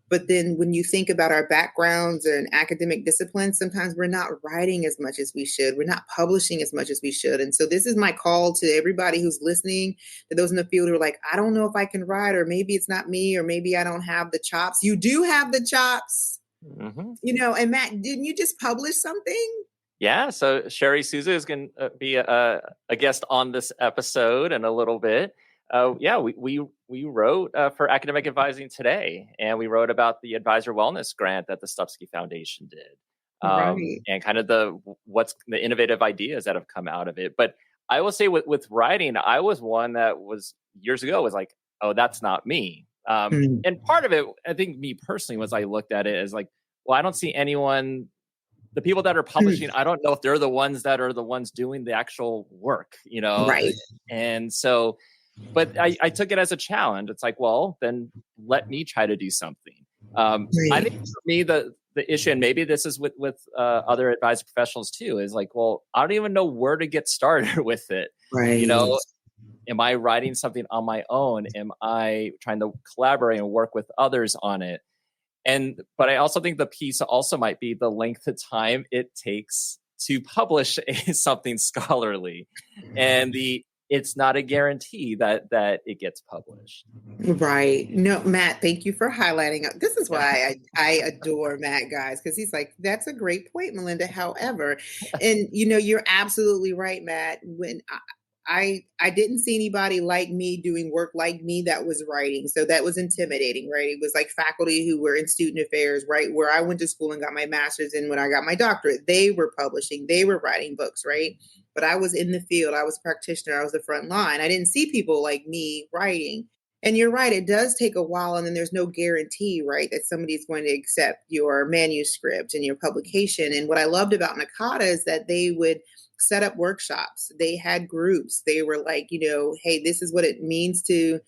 C: But then when you think about our backgrounds and academic disciplines, sometimes we're not writing as much as we should. We're not publishing as much as we should. And so this is my call to everybody who's listening, to those in the field who are like, I don't know if I can write, or maybe it's not me, or maybe I don't have the chops. You do have the chops, and Matt, didn't you just publish something?
A: Yeah. So Cheri Souza is going to be a guest on this episode in a little bit. We wrote for academic advising today, and we wrote about the advisor wellness grant that the Stupski Foundation did, and kind of what's the innovative ideas that have come out of it. But I will say with writing, I was one that was years ago was like, oh, that's not me. And part of it, I think me personally, was I looked at it as like, well, I don't see anyone. The people that are publishing, I don't know if they're the ones that are the ones doing the actual work,
C: Right.
A: And so, but I took it as a challenge. It's like, well, then let me try to do something. I think for me, the issue, and maybe this is with other advisor professionals too, is like, well, I don't even know where to get started with it.
C: Right.
A: Am I writing something on my own? Am I trying to collaborate and work with others on it? But I also think the piece also might be the length of time it takes to publish something scholarly, and it's not a guarantee that it gets published.
C: Right. No, Matt, thank you for highlighting. This is why I adore Matt, guys, because he's like, that's a great point, Melinda. However, and you're absolutely right, Matt. When I didn't see anybody like me doing work like me that was writing. So that was intimidating, right? It was like faculty who were in student affairs, right? Where I went to school and got my master's, and when I got my doctorate, they were publishing, they were writing books, right? But I was in the field, I was a practitioner, I was the front line. I didn't see people like me writing. And you're right, it does take a while, and then there's no guarantee, right, that somebody's going to accept your manuscript and your publication. And what I loved about NACADA is that they would set up workshops. They had groups. They were like, hey, this is what it means to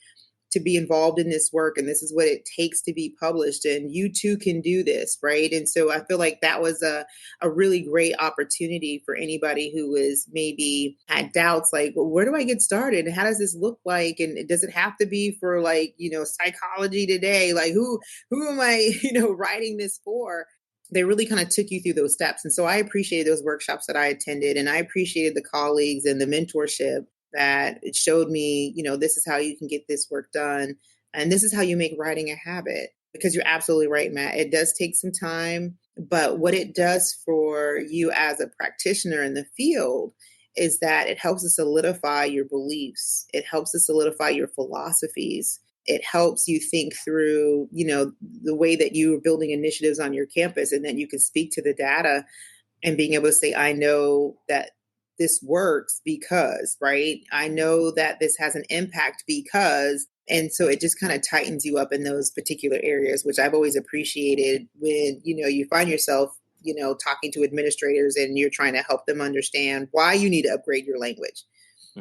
C: be involved in this work, and this is what it takes to be published, and you too can do this, right? And so I feel like that was a really great opportunity for anybody who was maybe had doubts, like, well, where do I get started? And how does this look like? And does it have to be for like, psychology today? Like who am I, writing this for? They really kind of took you through those steps. And so I appreciated those workshops that I attended, and I appreciated the colleagues and the mentorship that it showed me, this is how you can get this work done. And this is how you make writing a habit, because you're absolutely right, Matt. It does take some time, but what it does for you as a practitioner in the field is that it helps to solidify your beliefs. It helps to solidify your philosophies. It helps you think through, the way that you are building initiatives on your campus, and then you can speak to the data and being able to say, I know that this works because, right? I know that this has an impact because, and so it just kind of tightens you up in those particular areas, which I've always appreciated when, you find yourself, talking to administrators and you're trying to help them understand why you need to upgrade your language.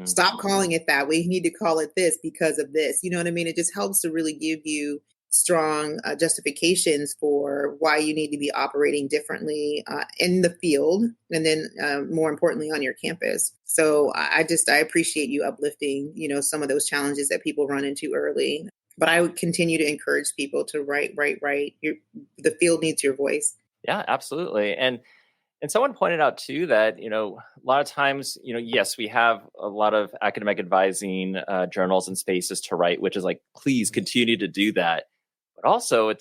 C: Stop calling it that way. You need to call it this because of this. You know what I mean? It just helps to really give you strong justifications for why you need to be operating differently in the field, and then more importantly on your campus. So I appreciate you uplifting, some of those challenges that people run into early. But I would continue to encourage people to write. The field needs your voice.
A: Yeah, absolutely. And someone pointed out too that, a lot of times, yes, we have a lot of academic advising journals and spaces to write, which is like, please continue to do that. But also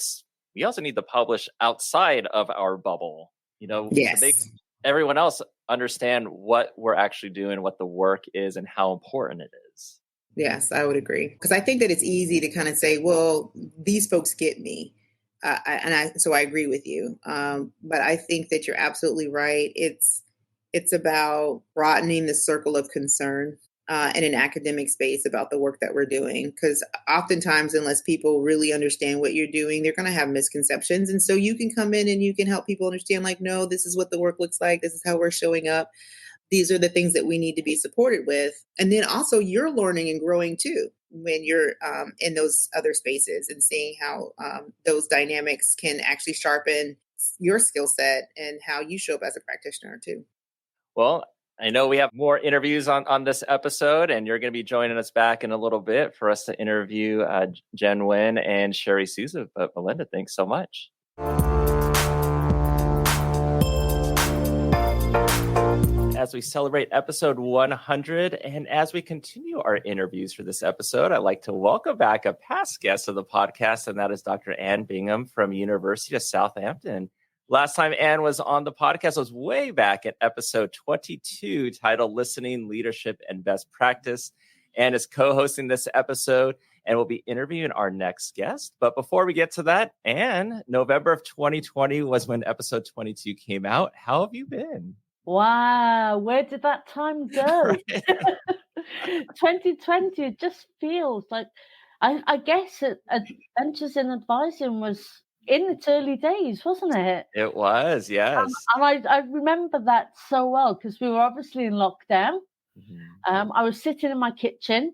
A: we also need to publish outside of our bubble,
C: yes.
A: To make everyone else understand what we're actually doing, what the work is, and how important it is.
C: Yes, I would agree. Because I think that it's easy to kind of say, well, these folks get me. So I agree with you. But I think that you're absolutely right. It's about broadening the circle of concern. in an academic space about the work that we're doing. Because oftentimes, unless people really understand what you're doing, they're going to have misconceptions. And so you can come in and you can help people understand, like, no, this is what the work looks like. This is how we're showing up. These are the things that we need to be supported with. And then also you're learning and growing too when you're in those other spaces and seeing how those dynamics can actually sharpen your skill set and how you show up as a practitioner too.
A: Well, I know we have more interviews on this episode, and you're going to be joining us back in a little bit for us to interview Nguyen and Cheri Souza. But Melinda, thanks so much. As we celebrate episode 100, and as we continue our interviews for this episode, I'd like to welcome back a past guest of the podcast, and that is Dr. Ann Bingham from University of Southampton. Last time Ann was on the podcast was way back at episode 22, titled Listening, Leadership, and Best Practice. Ann is co-hosting this episode and will be interviewing our next guest. But before we get to that, Ann, November of 2020 was when episode 22 came out. How have you been?
F: Wow, where did that time go? 2020, it just feels like, I guess Adventures in Advising was in its early days, wasn't it?
A: It was, yes.
F: And I remember that so well because we were obviously in lockdown. Mm-hmm. I was sitting in my kitchen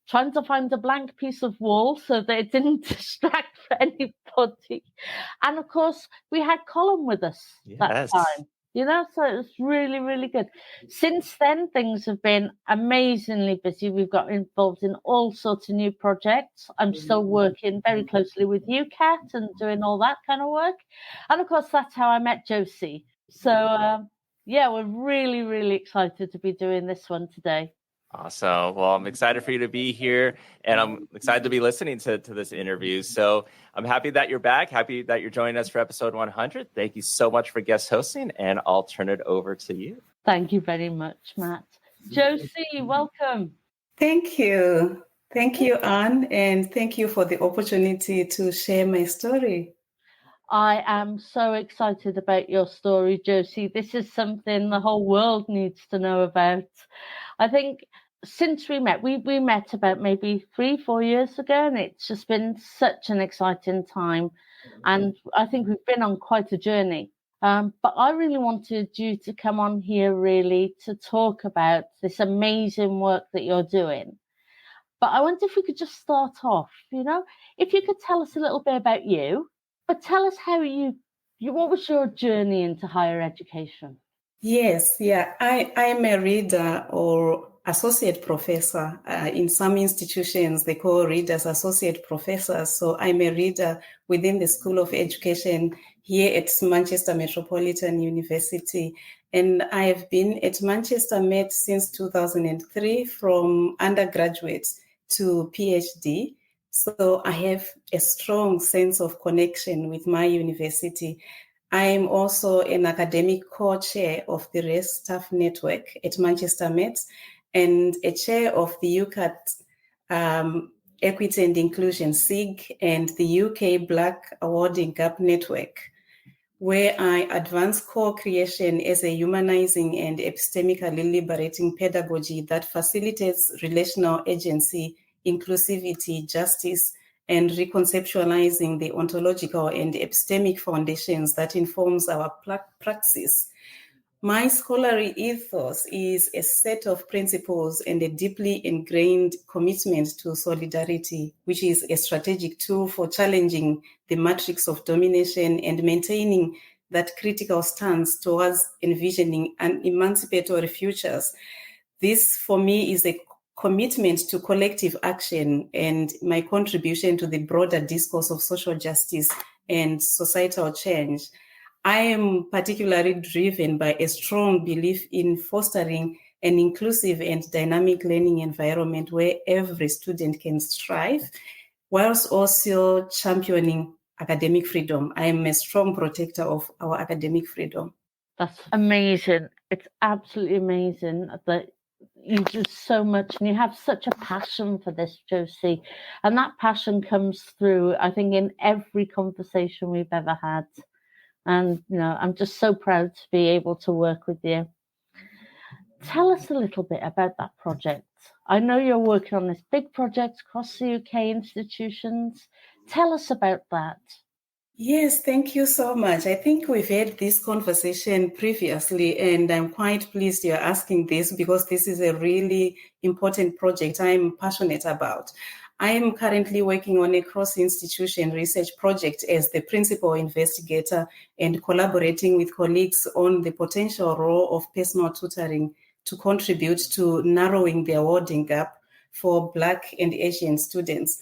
F: trying to find a blank piece of wall so that it didn't distract for anybody. And of course, we had Colin with us that time. So it was really, really good. Since then, things have been amazingly busy. We've got involved in all sorts of new projects. I'm still working very closely with you, Kat, and doing all that kind of work. And of course, that's how I met Josie. So, we're really, really excited to be doing this one today.
A: Awesome. Well, I'm excited for you to be here, and I'm excited to be listening to this interview. So I'm happy that you're back, happy that you're joining us for episode 100. Thank you so much for guest hosting, and I'll turn it over to you.
F: Thank you very much, Matt. Josie, welcome.
G: Thank you. Thank you, Ann, and thank you for the opportunity to share my story.
F: I am so excited about your story, Josie. This is something the whole world needs to know about. I think since we met about maybe 3-4 years ago, and it's just been such an exciting time. And I think we've been on quite a journey. But I really wanted you to come on here really to talk about this amazing work that you're doing. But I wonder if we could just start off, if you could tell us a little bit about you, but tell us how what was your journey into higher education?
G: Yes, I'm a reader or associate professor. In some institutions, they call readers associate professors. So I'm a reader within the School of Education here at Manchester Metropolitan University. And I've been at Manchester Met since 2003, from undergraduate to PhD. So I have a strong sense of connection with my university. I'm also an academic co-chair of the Race Staff Network at Manchester Met and a chair of the UCAT Equity and Inclusion SIG and the UK Black Awarding Gap Network, where I advance co-creation as a humanizing and epistemically liberating pedagogy that facilitates relational agency, inclusivity, justice, and reconceptualizing the ontological and epistemic foundations that informs our praxis. My scholarly ethos is a set of principles and a deeply ingrained commitment to solidarity, which is a strategic tool for challenging the matrix of domination and maintaining that critical stance towards envisioning an emancipatory futures. This, for me, is a commitment to collective action and my contribution to the broader discourse of social justice and societal change. I am particularly driven by a strong belief in fostering an inclusive and dynamic learning environment where every student can strive, whilst also championing academic freedom. I am a strong protector of our academic freedom.
F: That's amazing. It's absolutely amazing that you do so much and you have such a passion for this, Josie. And that passion comes through, I think, in every conversation we've ever had. And, I'm just so proud to be able to work with you. Tell us a little bit about that project. I know you're working on this big project across the UK institutions. Tell us about that.
G: Yes, thank you so much. I think we've had this conversation previously, and I'm quite pleased you're asking this because this is a really important project I'm passionate about. I am currently working on a cross-institution research project as the principal investigator and collaborating with colleagues on the potential role of personal tutoring to contribute to narrowing the awarding gap for Black and Asian students.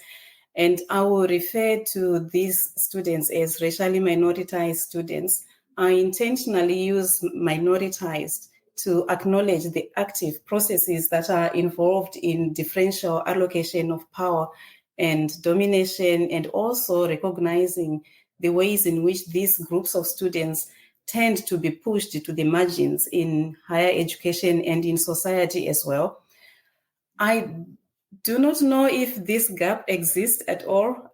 G: And I will refer to these students as racially minoritized students. I intentionally use minoritized to acknowledge the active processes that are involved in differential allocation of power and domination, and also recognizing the ways in which these groups of students tend to be pushed to the margins in higher education and in society as well. I do not know if this gap exists at all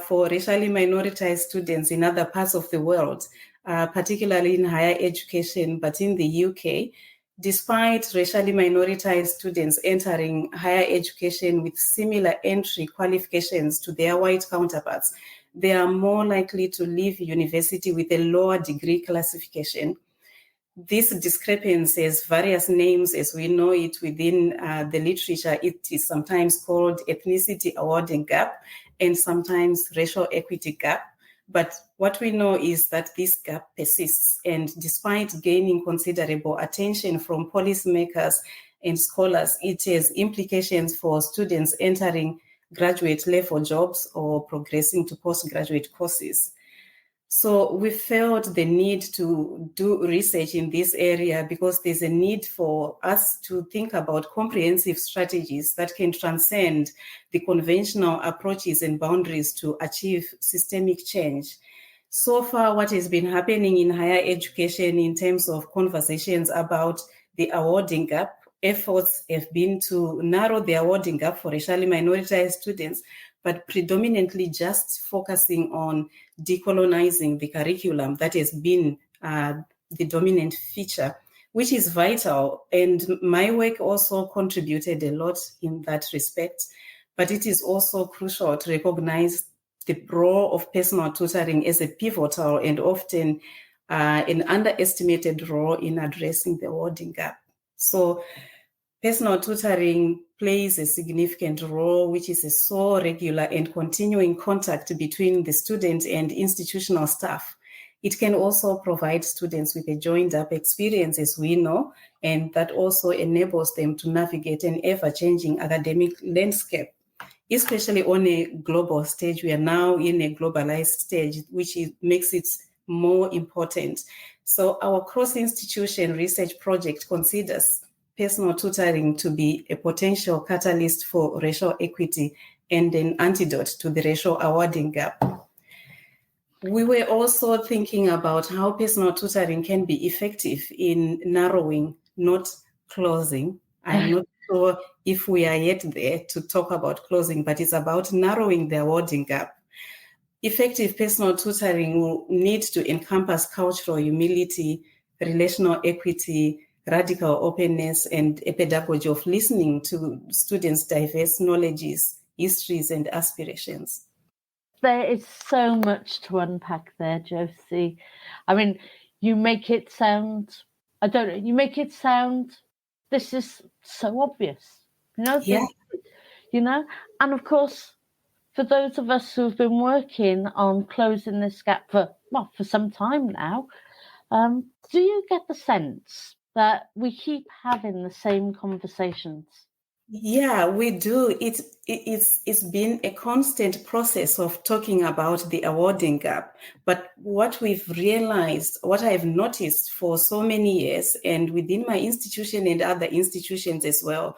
G: for racially minoritized students in other parts of the world, particularly in higher education, but in the UK, despite racially minoritized students entering higher education with similar entry qualifications to their white counterparts, they are more likely to leave university with a lower degree classification. This discrepancy has various names as we know it within the literature. It is sometimes called ethnicity awarding gap and sometimes racial equity gap. But what we know is that this gap persists, and despite gaining considerable attention from policymakers and scholars, it has implications for students entering graduate level jobs or progressing to postgraduate courses. So we felt the need to do research in this area because there's a need for us to think about comprehensive strategies that can transcend the conventional approaches and boundaries to achieve systemic change. So far, what has been happening in higher education in terms of conversations about the awarding gap, efforts have been to narrow the awarding gap for racially minoritized students, but predominantly just focusing on decolonizing the curriculum. That has been the dominant feature, which is vital. And my work also contributed a lot in that respect. But it is also crucial to recognize the role of personal tutoring as a pivotal and often an underestimated role in addressing the awarding gap. So personal tutoring plays a significant role, which is a so regular and continuing contact between the student and institutional staff. It can also provide students with a joined-up experience, as we know, and that also enables them to navigate an ever-changing academic landscape, especially on a global stage. We are now in a globalized stage, which makes it more important. So our cross-institution research project considers personal tutoring to be a potential catalyst for racial equity and an antidote to the racial awarding gap. We were also thinking about how personal tutoring can be effective in narrowing, not closing. I'm not sure if we are yet there to talk about closing, but it's about narrowing the awarding gap. Effective personal tutoring will need to encompass cultural humility, relational equity, radical openness, and a pedagogy of listening to students' diverse knowledges, histories, and aspirations.
F: There is so much to unpack there, Josie. I mean, you make it sound, this is so obvious.
G: Yeah.
F: And of course, for those of us who've been working on closing this gap for some time now, do you get the sense that we keep having the same conversations?
G: Yeah, we do. It's been a constant process of talking about the awarding gap. But what we've realized, what I've noticed for so many years, and within my institution and other institutions as well,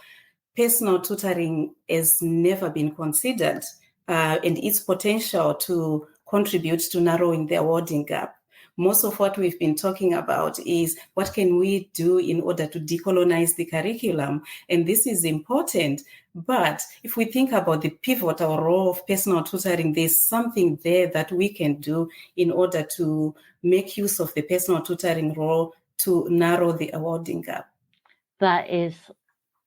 G: personal tutoring has never been considered and its potential to contribute to narrowing the awarding gap. Most of what we've been talking about is what can we do in order to decolonize the curriculum? And this is important. But if we think about the pivotal role of personal tutoring, there's something there that we can do in order to make use of the personal tutoring role to narrow the awarding gap.
F: That is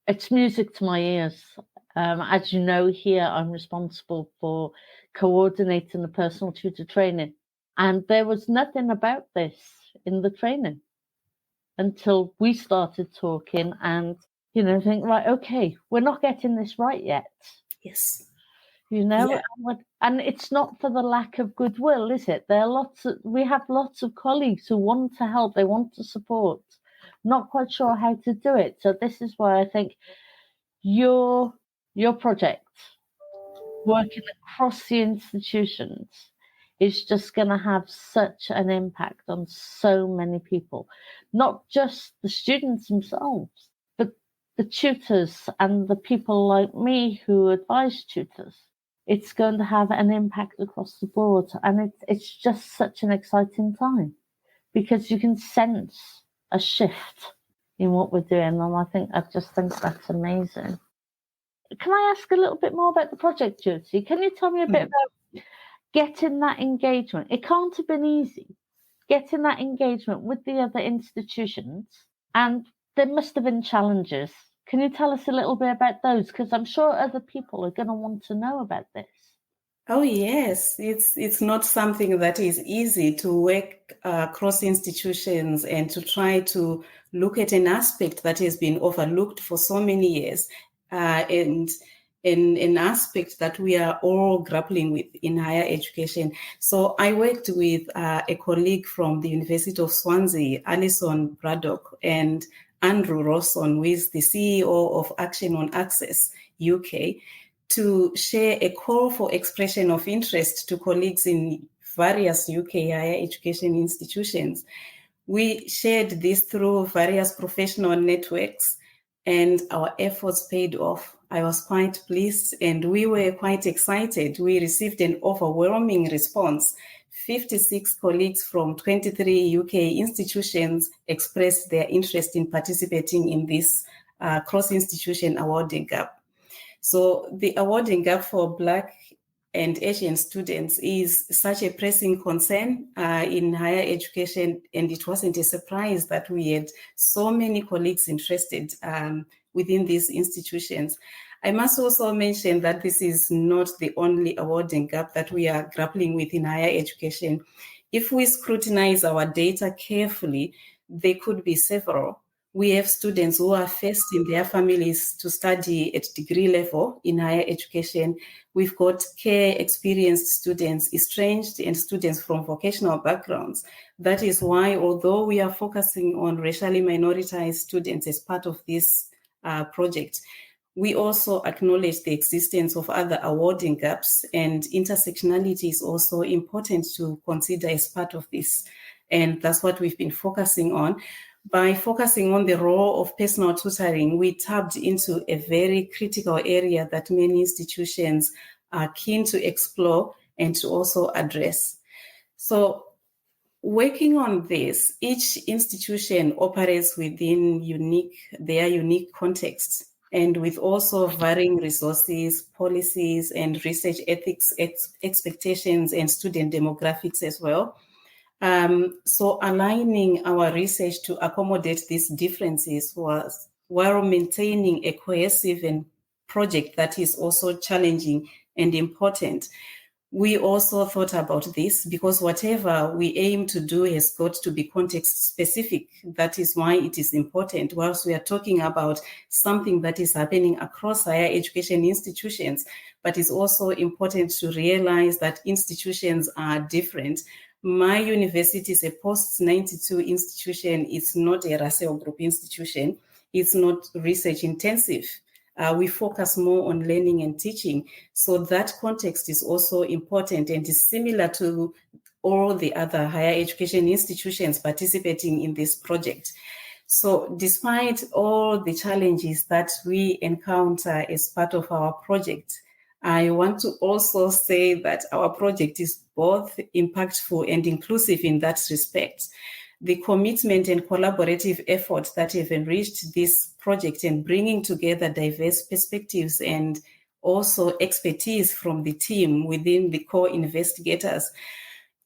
F: it's music to my ears. As you know, here I'm responsible for coordinating the personal tutor training. And there was nothing about this in the training until we started talking and, think, right, okay, we're not getting this right yet.
G: Yes.
F: Yeah. And it's not for the lack of goodwill, is it? We have lots of colleagues who want to help, they want to support, not quite sure how to do it. So this is why I think your project, working across the institutions, is just going to have such an impact on so many people, not just the students themselves, but the tutors and the people like me who advise tutors. It's going to have an impact across the board. And it's just such an exciting time because you can sense a shift in what we're doing. And I just think that's amazing. Can I ask a little bit more about the project, Josie? Can you tell me a bit about getting that engagement? It can't have been easy, getting that engagement with the other institutions, and there must have been challenges. Can you tell us a little bit about those? Because I'm sure other people are going to want to know about this.
G: Oh, yes. It's not something that is easy to work across institutions and to try to look at an aspect that has been overlooked for so many years. And an aspect that we are all grappling with in higher education. So I worked with a colleague from the University of Swansea, Alison Braddock, and Andrew Rawson, who is the CEO of Action on Access UK, to share a call for expression of interest to colleagues in various UK higher education institutions. We shared this through various professional networks, and our efforts paid off. I was quite pleased and we were quite excited. We received an overwhelming response. 56 colleagues from 23 UK institutions expressed their interest in participating in this cross-institution awarding gap. So the awarding gap for Black and Asian students is such a pressing concern in higher education, and it wasn't a surprise that we had so many colleagues interested within these institutions. I must also mention that this is not the only awarding gap that we are grappling with in higher education. If we scrutinize our data carefully, there could be several. We have students who are first in their families to study at degree level in higher education. We've got care experienced students, estranged, and students from vocational backgrounds. That is why, although we are focusing on racially minoritized students as part of this project, we also acknowledge the existence of other awarding gaps, and intersectionality is also important to consider as part of this. And that's what we've been focusing on. By focusing on the role of personal tutoring, we tapped into a very critical area that many institutions are keen to explore and to also address. So working on this, each institution operates within their unique contexts and with also varying resources, policies, and research ethics expectations and student demographics as well. So aligning our research to accommodate these differences was while maintaining a cohesive and project that is also challenging and important. We also thought about this because whatever we aim to do has got to be context specific. That is why it is important. Whilst we are talking about something that is happening across higher education institutions, but it's also important to realize that institutions are different. My university is a post-92 institution. It's not a Russell Group institution. It's not research intensive. We focus more on learning and teaching. So that context is also important and is similar to all the other higher education institutions participating in this project. So despite all the challenges that we encounter as part of our project, I want to also say that our project is both impactful and inclusive in that respect. The commitment and collaborative efforts that have enriched this project and bringing together diverse perspectives and also expertise from the team within the core investigators,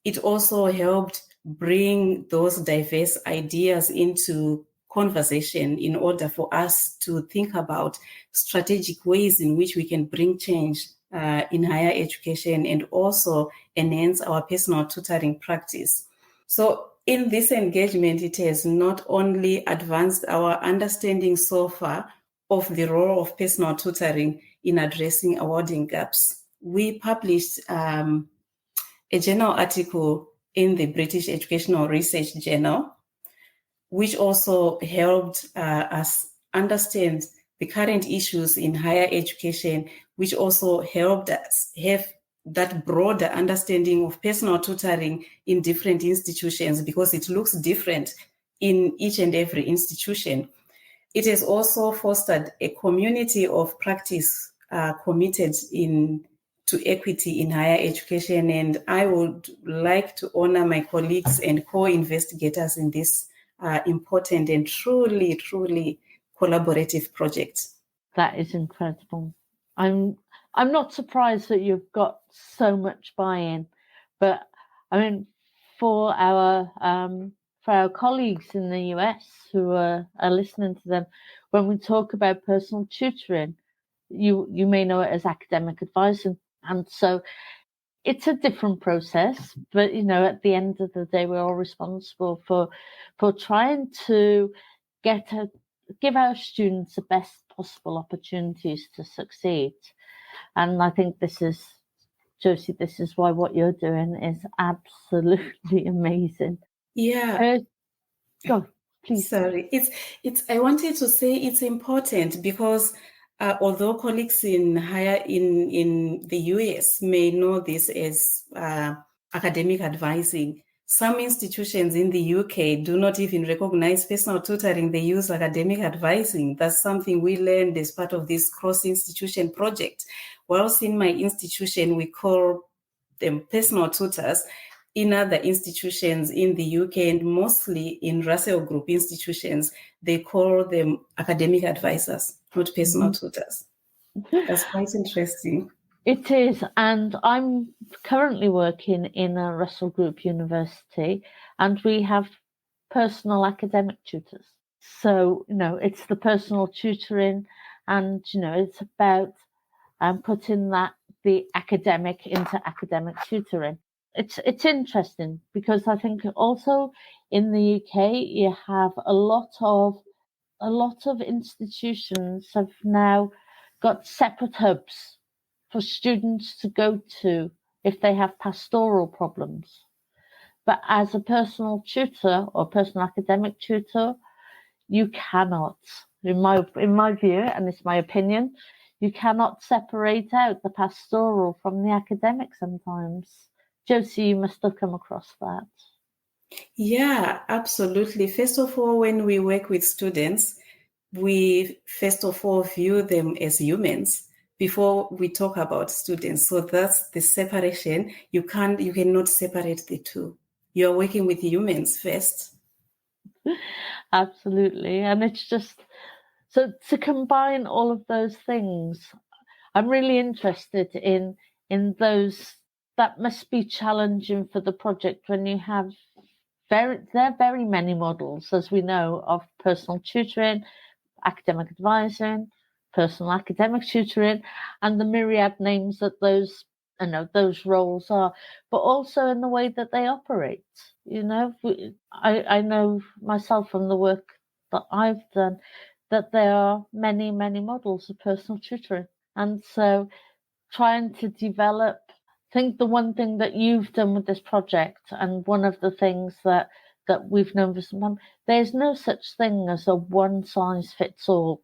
G: it also helped bring those diverse ideas into conversation in order for us to think about strategic ways in which we can bring change in higher education and also enhance our personal tutoring practice. So in this engagement, it has not only advanced our understanding so far of the role of personal tutoring in addressing awarding gaps. We published a journal article in the British Educational Research Journal, which also helped us understand the current issues in higher education, which also helped us have that broader understanding of personal tutoring in different institutions, because it looks different in each and every institution. It has also fostered a community of practice committed to equity in higher education, and I would like to honor my colleagues and co-investigators in this important and truly, truly collaborative project.
F: That is incredible. I'm not surprised that you've got so much buy-in, but I mean, for our colleagues in the US who are listening to them, when we talk about personal tutoring, you may know it as academic advising, and so it's a different process. But at the end of the day, we're all responsible for trying to give our students the best possible opportunities to succeed. And I think this is, Josie, this is why what you're doing is absolutely amazing.
G: Yeah.
F: Go, please.
G: Sorry. It's. I wanted to say it's important because although colleagues in the US may know this as academic advising, some institutions in the UK do not even recognize personal tutoring. They use academic advising. That's something we learned as part of this cross-institution project. Whilst in my institution, we call them personal tutors. In other institutions in the UK, and mostly in Russell Group institutions, they call them academic advisors, not personal tutors. That's quite interesting.
F: It is, and I'm currently working in a Russell Group university, and we have personal academic tutors. So, it's the personal tutoring, and, it's about putting the academic into academic tutoring. It's interesting because I think also in the UK you have a lot of institutions have now got separate hubs for students to go to if they have pastoral problems. But as a personal tutor or personal academic tutor, you cannot, in my view, and it's my opinion, you cannot separate out the pastoral from the academic sometimes. Josie, you must have come across that.
G: Yeah, absolutely. First of all, when we work with students, we first of all view them as humans before we talk about students. So that's the separation. You cannot separate the two. You're working with humans first.
F: Absolutely. And it's just, so to combine all of those things, I'm really interested in those. That must be challenging for the project when you have there are very many models, as we know, of personal tutoring, academic advising, personal academic tutoring, and the myriad names that those roles are, but also in the way that they operate. I know myself from the work that I've done that there are many, many models of personal tutoring. And so trying to develop, I think the one thing that you've done with this project, and one of the things that we've known for some time, there's no such thing as a one-size-fits-all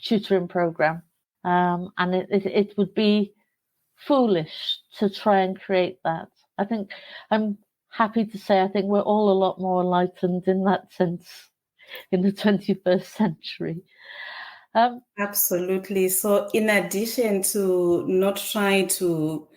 F: tutoring program. And it would be foolish to try and create that. I think I'm happy to say I think we're all a lot more enlightened in that sense in the 21st century.
G: Absolutely. So in addition to not trying to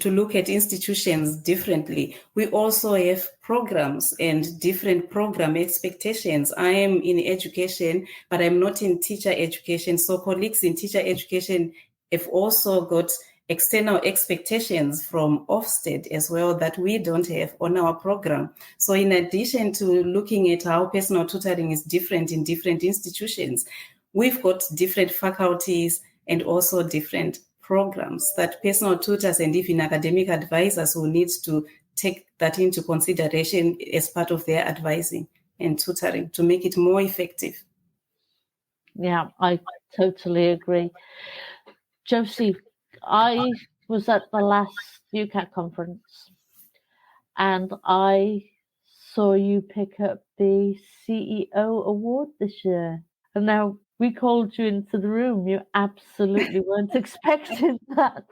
G: look at institutions differently, we also have programs and different program expectations. I am in education, but I'm not in teacher education. So colleagues in teacher education have also got external expectations from Ofsted as well that we don't have on our program. So in addition to looking at how personal tutoring is different in different institutions, we've got different faculties and also different programs that personal tutors and even academic advisors will need to take that into consideration as part of their advising and tutoring to make it more effective.
F: Yeah, I totally agree. Josie, I was at the last UCAT conference and I saw you pick up the CEO award this year. And now we called you into the room. You absolutely weren't expecting that.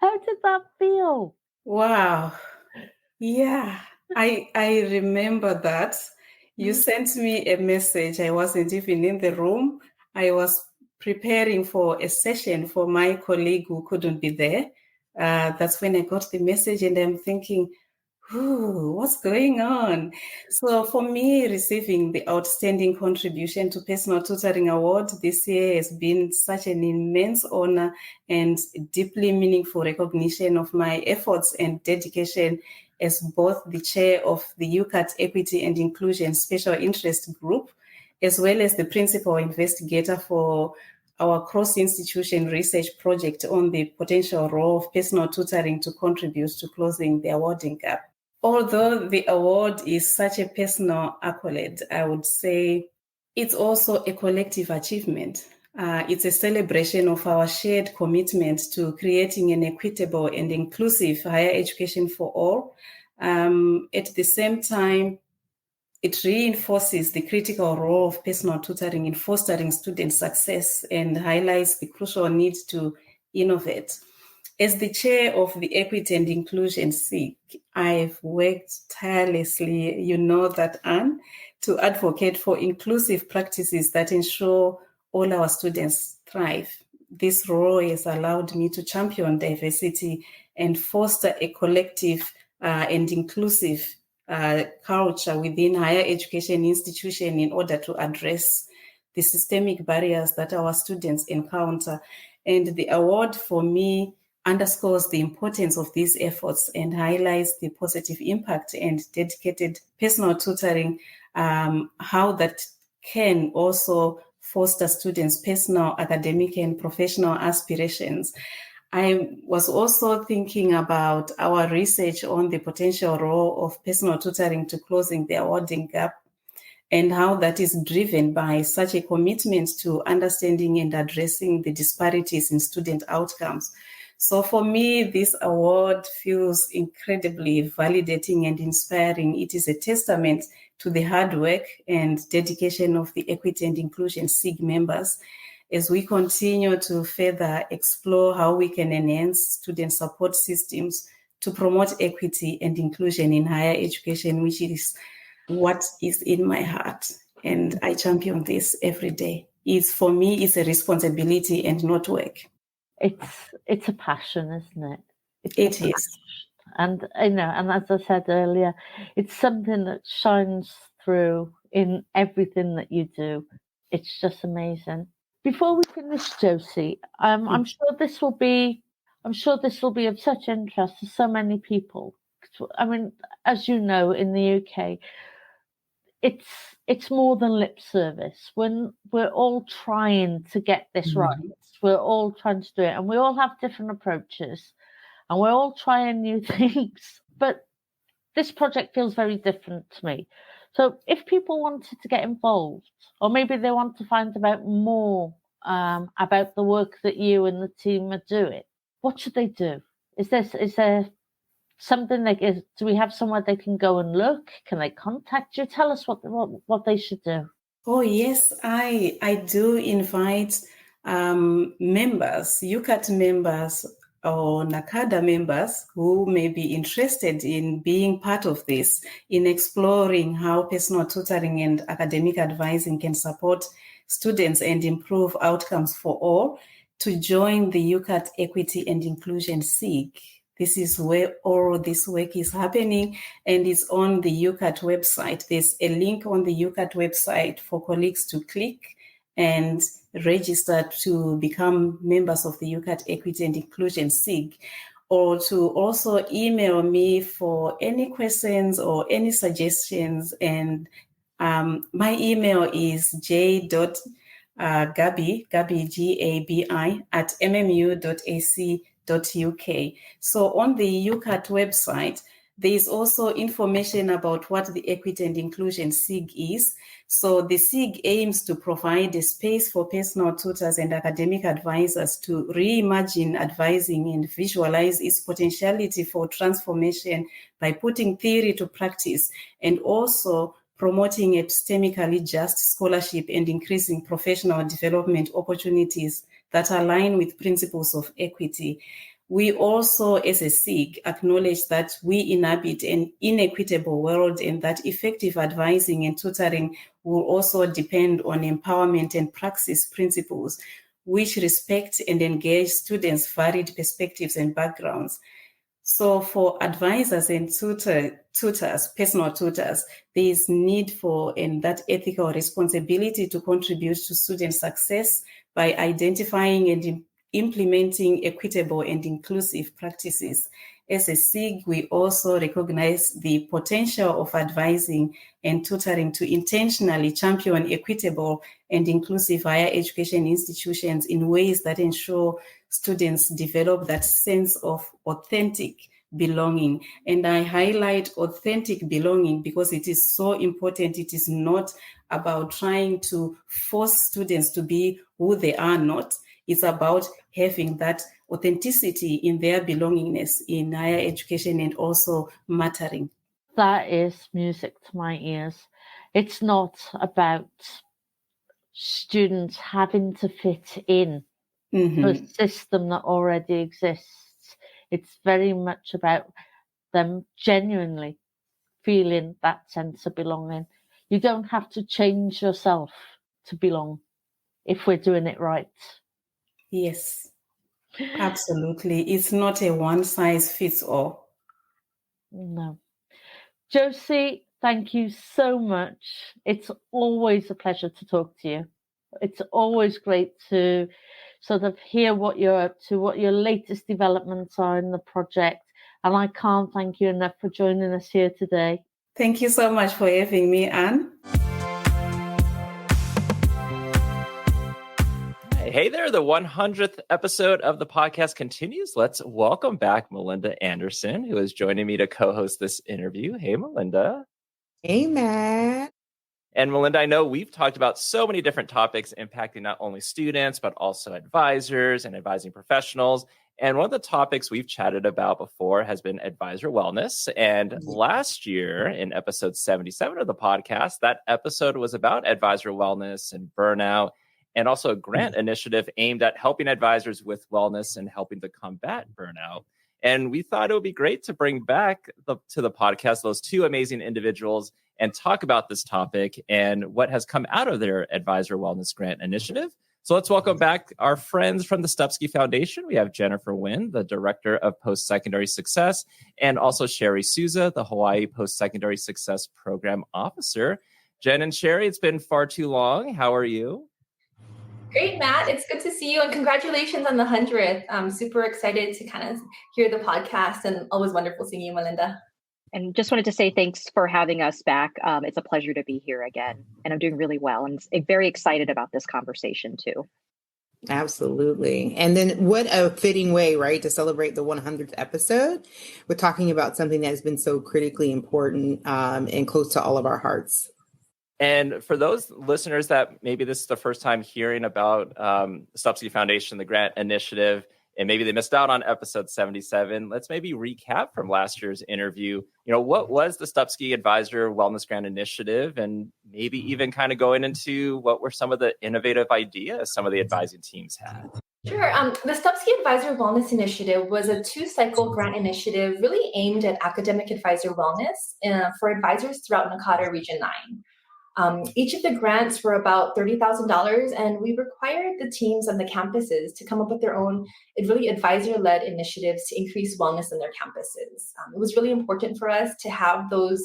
F: How did that feel?
G: Wow. Yeah, I remember that. You sent me a message. I wasn't even in the room. I was preparing for a session for my colleague who couldn't be there. That's when I got the message and I'm thinking, what's going on? So for me, receiving the Outstanding Contribution to Personal Tutoring Award this year has been such an immense honor and deeply meaningful recognition of my efforts and dedication as both the chair of the UCAT Equity and Inclusion Special Interest Group, as well as the principal investigator for our cross-institution research project on the potential role of personal tutoring to contribute to closing the awarding gap. Although the award is such a personal accolade, I would say it's also a collective achievement. It's a celebration of our shared commitment to creating an equitable and inclusive higher education for all. At the same time, it reinforces the critical role of personal tutoring in fostering student success and highlights the crucial need to innovate. As the chair of the Equity and Inclusion SIG, I've worked tirelessly, you know that, Anne, to advocate for inclusive practices that ensure all our students thrive. This role has allowed me to champion diversity and foster a collective and inclusive culture within higher education institutions in order to address the systemic barriers that our students encounter. And the award for me underscores the importance of these efforts and highlights the positive impact and dedicated personal tutoring, how that can also foster students' personal, academic, and professional aspirations. I was also thinking about our research on the potential role of personal tutoring to closing the awarding gap and how that is driven by such a commitment to understanding and addressing the disparities in student outcomes. So for me, this award feels incredibly validating and inspiring. It is a testament to the hard work and dedication of the Equity and Inclusion SIG members as we continue to further explore how we can enhance student support systems to promote equity and inclusion in higher education, which is what is in my heart. And I champion this every day. For me, it's a responsibility and not work.
F: It's a passion, isn't it?
G: It is.
F: And and as I said earlier, it's something that shines through in everything that you do. It's just amazing. Before we finish, Josie, I'm sure this will be of such interest to so many people. I mean, as you know, in the UK, it's more than lip service. When we're all trying to get this right, we're all trying to do it, and we all have different approaches, and we're all trying new things. But this project feels very different to me. So if people wanted to get involved, or maybe they want to find out more about the work that you and the team are doing, what should they do? Is there something do we have somewhere they can go and look? Can they contact you? Tell us what they should do.
G: Oh yes, I do invite members, UCAT members or NACADA members who may be interested in being part of this, in exploring how personal tutoring and academic advising can support students and improve outcomes for all, to join the UCAT Equity and Inclusion SIG. This is where all this work is happening, and it's on the UCAT website. There's a link on the UCAT website for colleagues to click and register to become members of the UCAT Equity and Inclusion SIG, or to also email me for any questions or any suggestions. And my email is j.gabi, Gabi, at mmu.ac.uk. So on the UCAT website, there is also information about what the Equity and Inclusion SIG is. So the SIG aims to provide a space for personal tutors and academic advisors to reimagine advising and visualize its potentiality for transformation by putting theory to practice, and also promoting epistemically just scholarship and increasing professional development opportunities that align with principles of equity. We also, as a SIG, acknowledge that we inhabit an inequitable world and that effective advising and tutoring will also depend on empowerment and praxis principles, which respect and engage students' varied perspectives and backgrounds. So for advisors and tutors, personal tutors, there is need for and that ethical responsibility to contribute to student success by identifying and implementing equitable and inclusive practices. As a SIG, we also recognize the potential of advising and tutoring to intentionally champion equitable and inclusive higher education institutions in ways that ensure students develop that sense of authentic belonging. And I highlight authentic belonging because it is so important. It is not about trying to force students to be who they are not. It's about having that authenticity in their belongingness in higher education and also mattering.
F: That is music to my ears. It's not about students having to fit in to a system that already exists. It's very much about them genuinely feeling that sense of belonging. You don't have to change yourself to belong if we're doing it right.
G: Yes, absolutely. It's not a one size fits all.
F: No. Josie, thank you so much. It's always a pleasure to talk to you. It's always great to sort of hear what you're up to, what your latest developments are in the project. And I can't thank you enough for joining us here today.
G: Thank you so much for having me, Anne.
A: Hey there, the 100th episode of the podcast continues. Let's welcome back Melinda Anderson, who is joining me to co-host this interview. Hey, Melinda.
C: Hey, Matt.
A: And Melinda, I know we've talked about so many different topics impacting not only students, but also advisors and advising professionals. And one of the topics we've chatted about before has been advisor wellness. And last year in episode 77 of the podcast, that episode was about advisor wellness and burnout, and also a grant initiative aimed at helping advisors with wellness and helping to combat burnout. And we thought it would be great to bring back to the podcast those two amazing individuals and talk about this topic and what has come out of their advisor wellness grant initiative. So let's welcome back our friends from the Stupski Foundation. We have Jennifer Nguyen, the Director of Post-Secondary Success, and also Cheri Souza, the Hawaii Post-Secondary Success Program Officer. Jen and Cheri, it's been far too long. How are you?
H: Great, Matt. It's good to see you, and congratulations on the 100th. I'm super excited to kind of hear the podcast, and always wonderful seeing you, Melinda.
I: And just wanted to say thanks for having us back. It's a pleasure to be here again, and I'm doing really well and very excited about this conversation too.
C: Absolutely. And then what a fitting way, right, to celebrate the 100th episode. We're talking about something that has been so critically important and close to all of our hearts.
A: And for those listeners that maybe this is the first time hearing about the Stupski Foundation, the grant initiative, and maybe they missed out on episode 77, let's maybe recap from last year's interview. You know, what was the Stupski Advisor Wellness Grant Initiative, and maybe even kind of going into what were some of the innovative ideas some of the advising teams had?
H: Sure. The Stupski Advisor Wellness Initiative was a 2-cycle grant initiative really aimed at academic advisor wellness for advisors throughout NACADA Region 9. Each of the grants were about $30,000, and we required the teams on the campuses to come up with their own really advisor-led initiatives to increase wellness in their campuses. It was really important for us to have those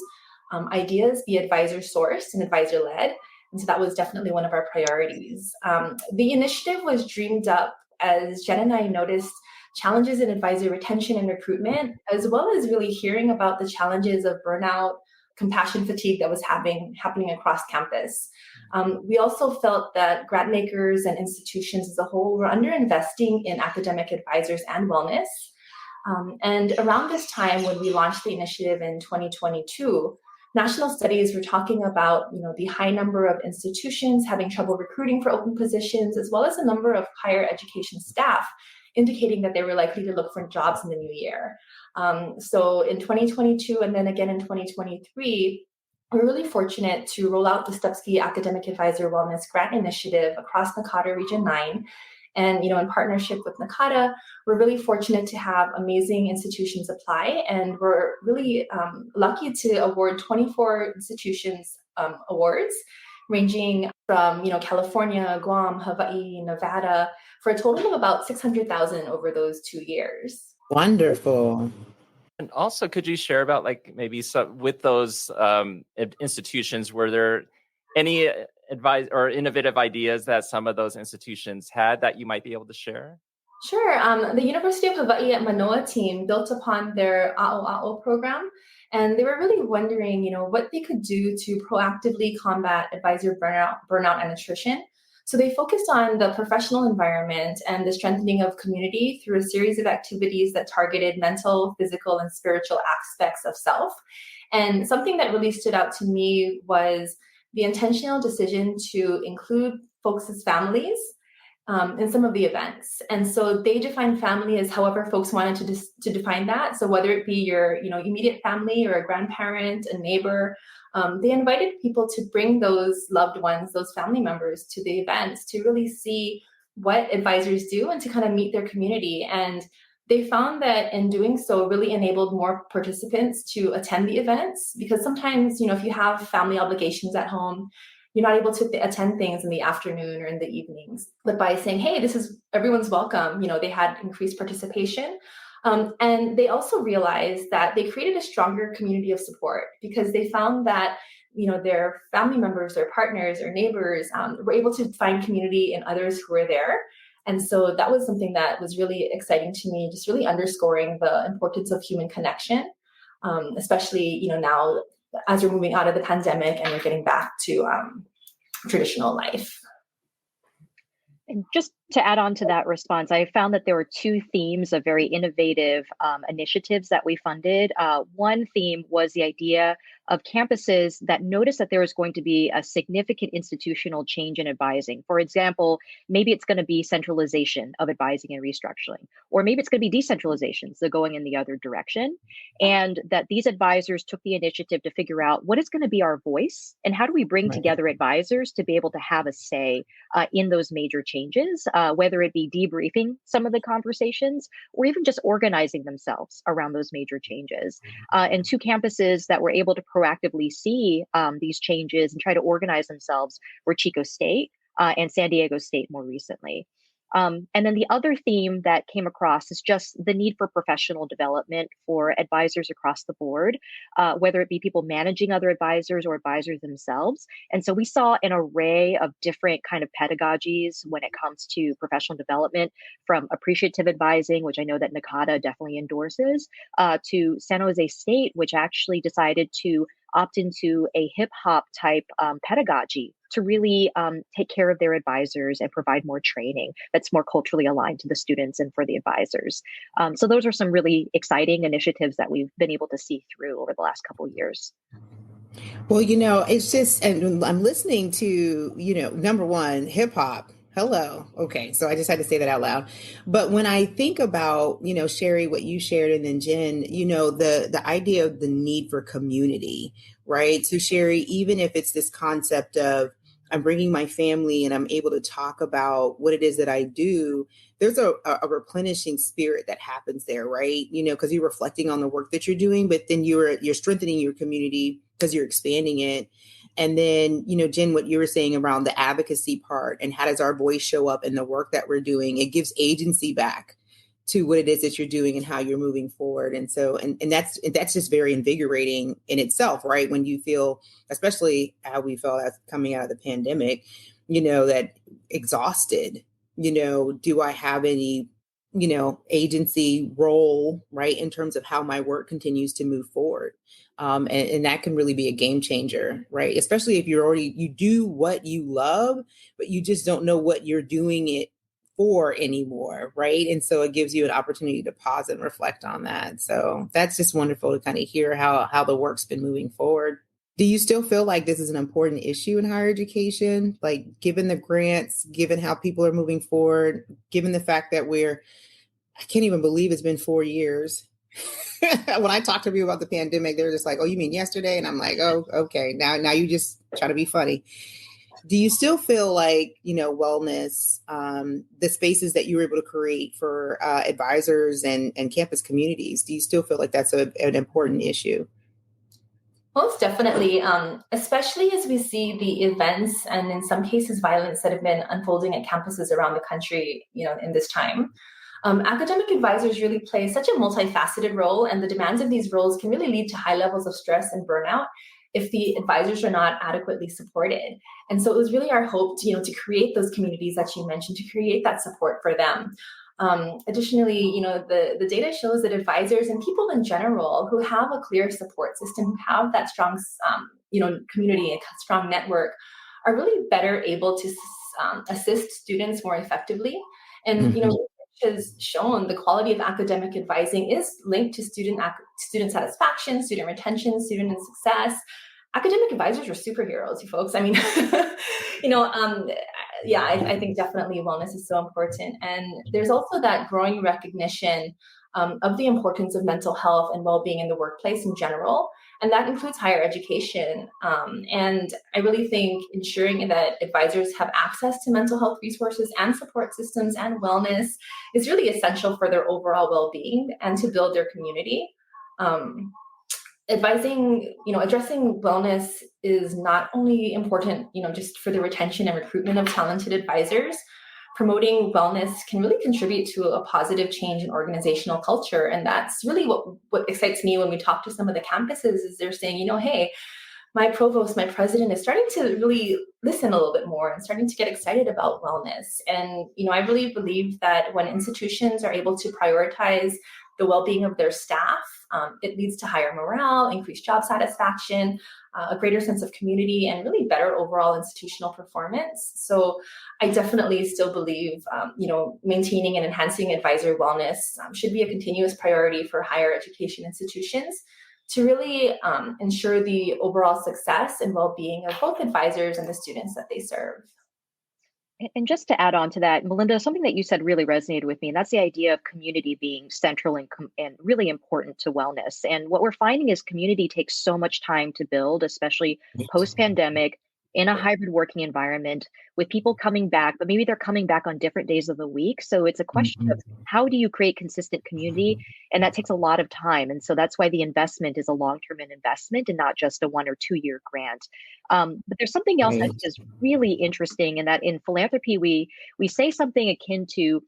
H: ideas be advisor-sourced and advisor-led, And so that was definitely one of our priorities. The initiative was dreamed up as Jen and I noticed challenges in advisor retention and recruitment, as well as really hearing about the challenges of burnout, compassion fatigue that was happening across campus. We also felt that grant makers and institutions as a whole were underinvesting in academic advisors and wellness. And around this time, when we launched the initiative in 2022, national studies were talking about, the high number of institutions having trouble recruiting for open positions, as well as a number of higher education staff indicating that they were likely to look for jobs in the new year. So in 2022 and then again in 2023, we're really fortunate to roll out the Stupski Academic Advisor Wellness Grant Initiative across NACADA Region 9. And, in partnership with NACADA, we're really fortunate to have amazing institutions apply. And we're really lucky to award 24 institutions awards, ranging from, California, Guam, Hawaii, Nevada, for a total of about $600,000 over those 2 years.
C: Wonderful.
A: And also, could you share about maybe some with those institutions, were there any advice or innovative ideas that some of those institutions had that you might be able to share?
H: Sure. The University of Hawaii at Manoa team built upon their A'o program, and they were really wondering, what they could do to proactively combat advisor burnout and attrition. So they focused on the professional environment and the strengthening of community through a series of activities that targeted mental, physical, and spiritual aspects of self. And something that really stood out to me was the intentional decision to include folks' families in some of the events. And so they defined family as however folks wanted to define that. So whether it be your immediate family or a grandparent, a neighbor, they invited people to bring those loved ones, those family members to the events to really see what advisors do and to kind of meet their community. And they found that in doing so really enabled more participants to attend the events, because sometimes, if you have family obligations at home, you're not able to attend things in the afternoon or in the evenings. But by saying, hey, everyone's welcome, they had increased participation. And they also realized that they created a stronger community of support, because they found that, their family members, their partners, their neighbors were able to find community in others who were there. And so that was something that was really exciting to me, just really underscoring the importance of human connection, especially, now as we're moving out of the pandemic and we're getting back to traditional life.
I: And just to add on to that response, I found that there were two themes of very innovative initiatives that we funded. One theme was the idea of campuses that noticed that there was going to be a significant institutional change in advising. For example, maybe it's going to be centralization of advising and restructuring, or maybe it's going to be decentralization, so going in the other direction. And that these advisors took the initiative to figure out what is going to be our voice and how do we bring together advisors to be able to have a say in those major changes, whether it be debriefing some of the conversations or even just organizing themselves around those major changes. And two campuses that were able to proactively see these changes and try to organize themselves were Chico State and San Diego State more recently. And then the other theme that came across is just the need for professional development for advisors across the board, whether it be people managing other advisors or advisors themselves. And so we saw an array of different kind of pedagogies when it comes to professional development, from appreciative advising, which I know that NACADA definitely endorses, to San Jose State, which actually decided to opt into a hip hop type pedagogy to really take care of their advisors and provide more training that's more culturally aligned to the students and for the advisors. So those are some really exciting initiatives that we've been able to see through over the last couple of years.
C: Well, it's just, and I'm listening to, number one, hip hop. Hello. Okay. So I just had to say that out loud. But when I think about, Cheri, what you shared, and then Jen, the idea of the need for community, right? So Cheri, even if it's this concept of I'm bringing my family and I'm able to talk about what it is that I do, there's a replenishing spirit that happens there, right? Because you're reflecting on the work that you're doing, but then you're strengthening your community because you're expanding it. And then, Jen, what you were saying around the advocacy part and how does our voice show up in the work that we're doing, it gives agency back to what it is that you're doing and how you're moving forward. And so, and that's just very invigorating in itself, right? When you feel, especially how we felt as coming out of the pandemic, that exhausted, do I have any, agency role, right, in terms of how my work continues to move forward. And that can really be a game changer, right? Especially if you do what you love, but you just don't know what you're doing it for anymore, right? And so it gives you an opportunity to pause and reflect on that. So that's just wonderful to kind of hear how the work's been moving forward. Do you still feel like this is an important issue in higher education? Like, given the grants, given how people are moving forward, given the fact that I can't even believe it's been 4 years. When I talk to people about the pandemic, they're just like, oh, you mean yesterday? And I'm like, oh, okay. Now you just try to be funny. Do you still feel like, wellness, the spaces that you were able to create for advisors and campus communities, do you still feel like that's an important issue?
H: Most definitely, especially as we see the events and in some cases violence that have been unfolding at campuses around the country, in this time. Academic advisors really play such a multifaceted role, and the demands of these roles can really lead to high levels of stress and burnout if the advisors are not adequately supported. And so it was really our hope to create those communities that you mentioned, to create that support for them. Additionally, the data shows that advisors and people in general who have a clear support system, who have that strong, community, a strong network, are really better able to assist students more effectively. And, has shown the quality of academic advising is linked to student satisfaction, student retention, student success. Academic advisors are superheroes, you folks. I mean, I think definitely wellness is so important. And there's also that growing recognition of the importance of mental health and well-being in the workplace in general. And that includes higher education. And I really think ensuring that advisors have access to mental health resources and support systems and wellness is really essential for their overall well-being and to build their community. Addressing wellness is not only important, just for the retention and recruitment of talented advisors. Promoting wellness can really contribute to a positive change in organizational culture. And that's really what excites me when we talk to some of the campuses, is they're saying, hey, my provost, my president is starting to really listen a little bit more and starting to get excited about wellness. And, I really believe that when institutions are able to prioritize the well-being of their staff, it leads to higher morale, increased job satisfaction, a greater sense of community, and really better overall institutional performance. So I definitely still believe, maintaining and enhancing advisor wellness should be a continuous priority for higher education institutions to really ensure the overall success and well-being of both advisors and the students that they serve.
I: And just to add on to that, Melinda, something that you said really resonated with me, and that's the idea of community being central and really important to wellness. And what we're finding is community takes so much time to build, especially post-pandemic, in a hybrid working environment with people coming back, but maybe they're coming back on different days of the week. So it's a question of how do you create consistent community? And that takes a lot of time. And so that's why the investment is a long-term investment and not just a 1 or 2 year grant. But there's something else that is really interesting, in that in philanthropy, we say something akin to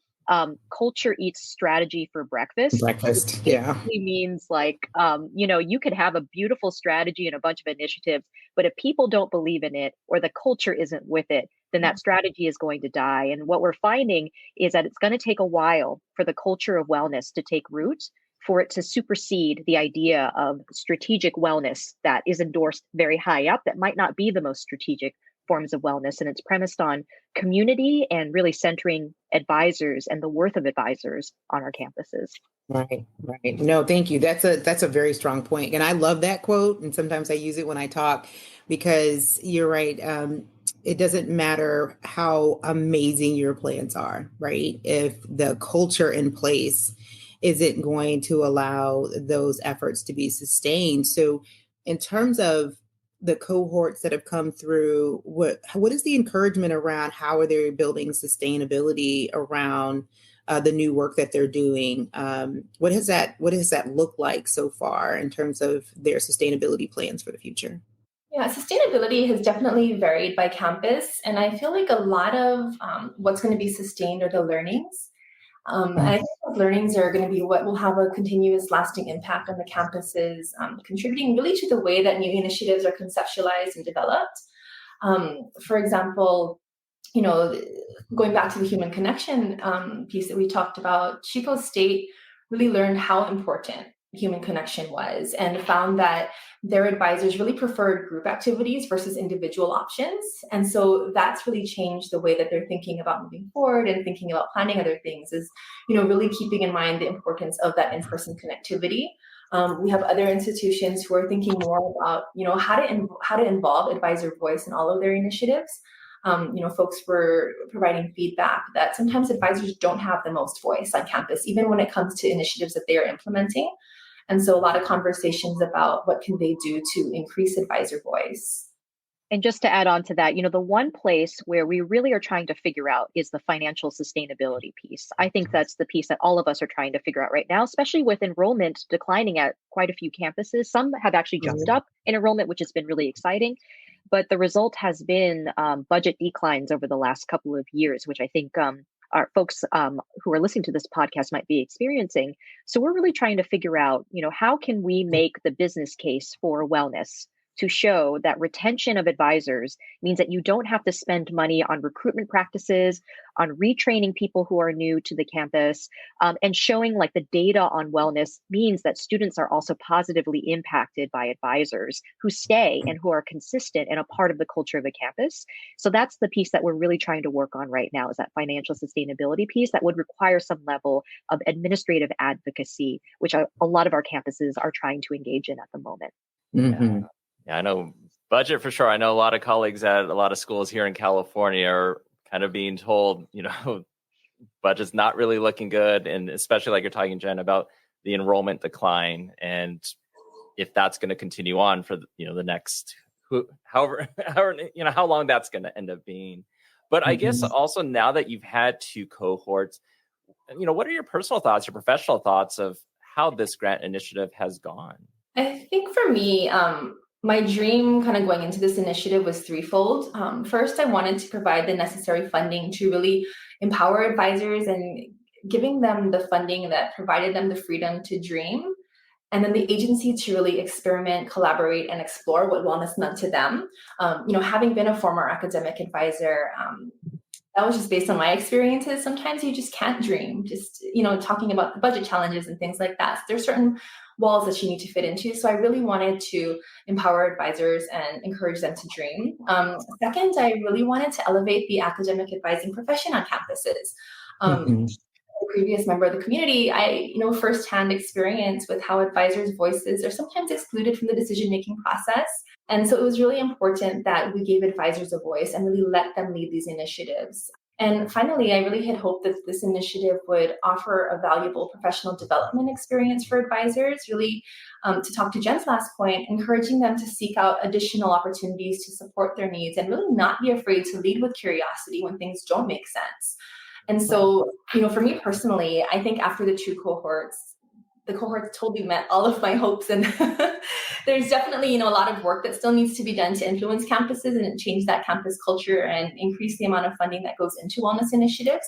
I: culture eats strategy for breakfast.
C: Breakfast, yeah.
I: It means like, you could have a beautiful strategy and a bunch of initiatives, but if people don't believe in it or the culture isn't with it, then that strategy is going to die. And what we're finding is that it's going to take a while for the culture of wellness to take root, for it to supersede the idea of strategic wellness that is endorsed very high up, that might not be the most strategic forms of wellness. And it's premised on community and really centering advisors and the worth of advisors on our campuses.
C: Right. No, thank you. That's a very strong point. And I love that quote. And sometimes I use it when I talk, because you're right. It doesn't matter how amazing your plans are, right? If the culture in place isn't going to allow those efforts to be sustained. So in terms of the cohorts that have come through, what is the encouragement around how are they building sustainability around the new work that they're doing? What does that look like so far in terms of their sustainability plans for the future?
H: Yeah, sustainability has definitely varied by campus. And I feel like a lot of what's going to be sustained are the learnings. And I think those learnings are going to be what will have a continuous lasting impact on the campuses, contributing really to the way that new initiatives are conceptualized and developed. For example, going back to the human connection piece that we talked about, Chico State really learned how important human connection was and found that their advisors really preferred group activities versus individual options. And so that's really changed the way that they're thinking about moving forward and thinking about planning other things, is, really keeping in mind the importance of that in-person connectivity. We have other institutions who are thinking more about, how to involve advisor voice in all of their initiatives. Folks were providing feedback that sometimes advisors don't have the most voice on campus, even when it comes to initiatives that they are implementing. And so a lot of conversations about what can they do to increase advisor voice.
I: And just to add on to that, the one place where we really are trying to figure out is the financial sustainability piece. I think that's the piece that all of us are trying to figure out right now, especially with enrollment declining at quite a few campuses. Some have actually jumped up in enrollment, which has been really exciting. But the result has been budget declines over the last couple of years, which I think our folks who are listening to this podcast might be experiencing. So we're really trying to figure out, how can we make the business case for wellness to show that retention of advisors means that you don't have to spend money on recruitment practices, on retraining people who are new to the campus, and showing like the data on wellness means that students are also positively impacted by advisors who stay and who are consistent and a part of the culture of the campus. So that's the piece that we're really trying to work on right now, is that financial sustainability piece that would require some level of administrative advocacy, which a lot of our campuses are trying to engage in at the moment.
A: Mm-hmm. Yeah, I know budget for sure. I know a lot of colleagues at a lot of schools here in California are kind of being told, budget's not really looking good. And especially like you're talking, Jen, about the enrollment decline. And if that's going to continue on for, the next, however, how long that's going to end up being. But I guess also now that you've had 2 cohorts, what are your personal thoughts, your professional thoughts of how this grant initiative has gone?
H: I think for me, my dream kind of going into this initiative was threefold. First, I wanted to provide the necessary funding to really empower advisors and giving them the funding that provided them the freedom to dream. And then the agency to really experiment, collaborate, and explore what wellness meant to them. Having been a former academic advisor, that was just based on my experiences. Sometimes you just can't dream, just, talking about the budget challenges and things like that. So there's certain walls that you need to fit into. So I really wanted to empower advisors and encourage them to dream. Second, I really wanted to elevate the academic advising profession on campuses. A previous member of the community, I firsthand experience with how advisors' voices are sometimes excluded from the decision-making process. And so it was really important that we gave advisors a voice and really let them lead these initiatives. And finally, I really had hoped that this initiative would offer a valuable professional development experience for advisors, really to talk to Jen's last point, encouraging them to seek out additional opportunities to support their needs and really not be afraid to lead with curiosity when things don't make sense. And so, for me personally, I think after the 2 cohorts, the cohorts totally met all of my hopes. And there's definitely, a lot of work that still needs to be done to influence campuses and change that campus culture and increase the amount of funding that goes into wellness initiatives.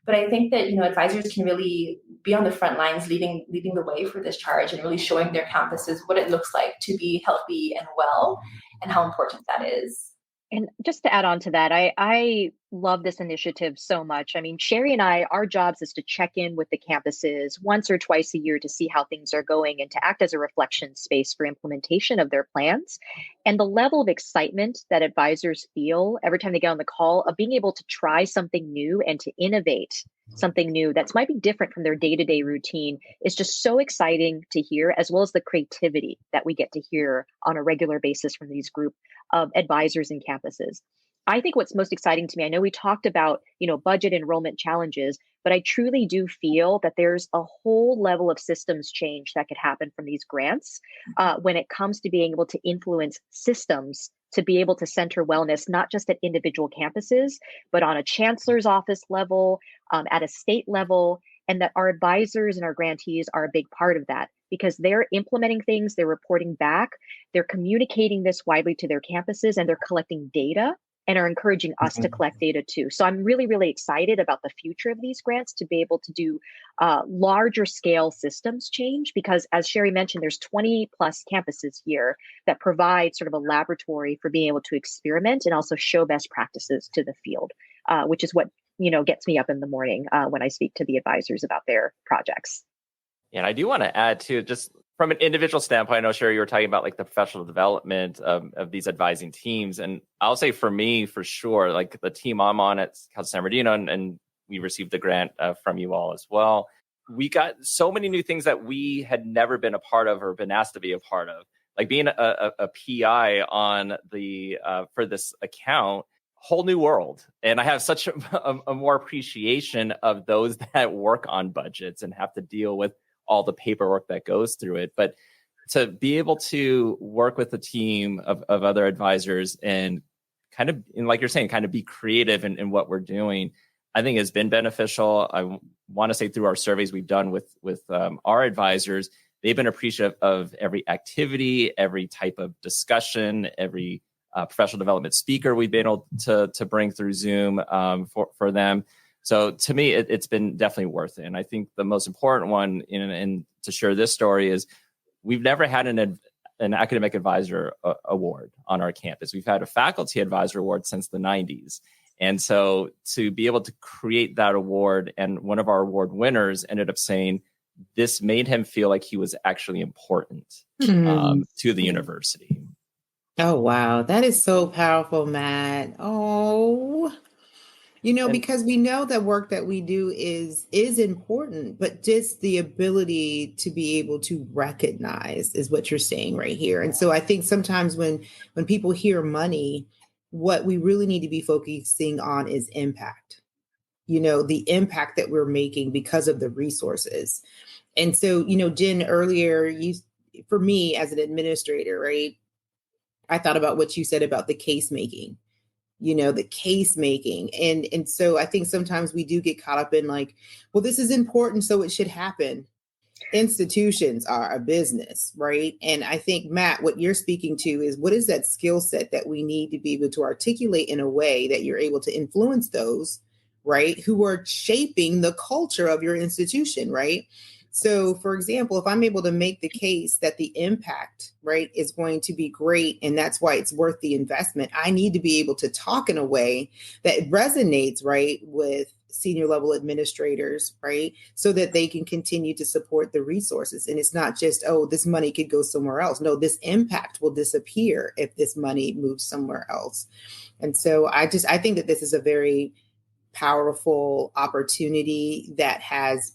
H: But I think that, advisors can really be on the front lines, leading the way for this charge and really showing their campuses what it looks like to be healthy and well and how important that is.
I: And just to add on to that, I love this initiative so much. I mean, Cheri and I, our jobs is to check in with the campuses once or twice a year to see how things are going and to act as a reflection space for implementation of their plans. And the level of excitement that advisors feel every time they get on the call of being able to try something new and to innovate something new that might be different from their day-to-day routine is just so exciting to hear, as well as the creativity that we get to hear on a regular basis from these group of advisors and campuses. I think what's most exciting to me, I know we talked about, budget enrollment challenges, but I truly do feel that there's a whole level of systems change that could happen from these grants when it comes to being able to influence systems to be able to center wellness, not just at individual campuses, but on a chancellor's office level, at a state level, and that our advisors and our grantees are a big part of that because they're implementing things, they're reporting back, they're communicating this widely to their campuses, and they're collecting data and are encouraging us to collect data too. So I'm really, really excited about the future of these grants to be able to do larger scale systems change, because as Cheri mentioned, there's 20 plus campuses here that provide sort of a laboratory for being able to experiment and also show best practices to the field, which is what, gets me up in the morning when I speak to the advisors about their projects.
A: Yeah, and I do want to add too, just from an individual standpoint, I know, Cheri, you were talking about like the professional development of these advising teams. And I'll say for me, for sure, like the team I'm on at Cal San Bernardino, and we received the grant from you all as well. We got so many new things that we had never been a part of or been asked to be a part of, like being a PI on the for this account, whole new world. And I have such a more appreciation of those that work on budgets and have to deal with all the paperwork that goes through it. But to be able to work with a team of other advisors and kind of, and like you're saying, kind of be creative in what we're doing, I think has been beneficial. I want to say through our surveys we've done with our advisors, they've been appreciative of every activity, every type of discussion, every professional development speaker we've been able to bring through Zoom for them. So to me, it's been definitely worth it. And I think the most important one in to share this story is we've never had an academic advisor award on our campus. We've had a faculty advisor award since the 90s. And so to be able to create that award, and one of our award winners ended up saying this made him feel like he was actually important to the university.
C: Oh, wow. That is so powerful, Matt. Oh, because we know that work that we do is important, but just the ability to be able to recognize is what you're saying right here. And so I think sometimes when people hear money, what we really need to be focusing on is impact, the impact that we're making because of the resources. And so, Jen, earlier, for me as an administrator, right, I thought about what you said about the case making. The case making. And so I think sometimes we do get caught up in like, well, this is important, so it should happen. Institutions are a business, right? And I think, Matt, what you're speaking to is what is that skill set that we need to be able to articulate in a way that you're able to influence those, right, who are shaping the culture of your institution, right? So, for example, if I'm able to make the case that the impact, right, is going to be great, and that's why it's worth the investment, I need to be able to talk in a way that resonates, right, with senior level administrators, right, so that they can continue to support the resources. And it's not just, oh, this money could go somewhere else. No, this impact will disappear if this money moves somewhere else. And so I think that this is a very powerful opportunity that has,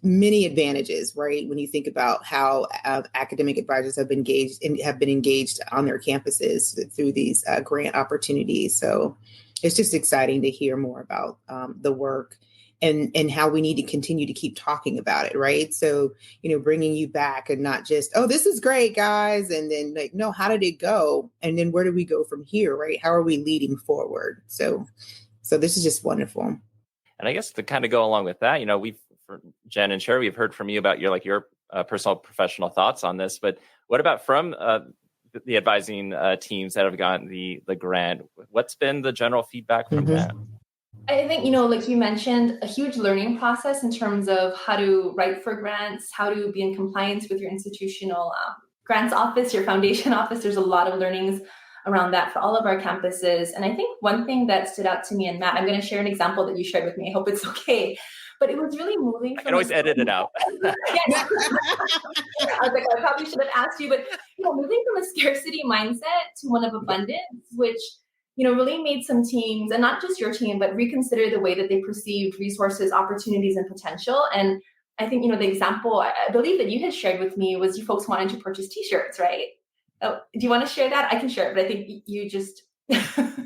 C: many advantages, right? When you think about how academic advisors have been engaged on their campuses through these grant opportunities. So it's just exciting to hear more about the work and how we need to continue to keep talking about it, right? So, bringing you back and not just, oh, this is great, guys. And then like, no, how did it go? And then where do we go from here, right? How are we leading forward? So this is just wonderful.
A: And I guess to kind of go along with that, Jen and Cheri, we've heard from you about your personal professional thoughts on this, but what about from the advising teams that have gotten the grant? What's been the general feedback from that?
H: I think, like you mentioned, a huge learning process in terms of how to write for grants, how to be in compliance with your institutional grants office, your foundation office. There's a lot of learnings around that for all of our campuses. And I think one thing that stood out to me, and Matt, I'm going to share an example that you shared with me. I hope it's okay. But it was really moving.
A: I can always edit it out.
H: Yes. I was like, I probably should have asked you, but moving from a scarcity mindset to one of abundance, which really made some teams, and not just your team, but reconsider the way that they perceived resources, opportunities, and potential. And I think the example I believe that you had shared with me was you folks wanted to purchase T-shirts, right? Oh, do you want to share that? I can share it, but I think you just.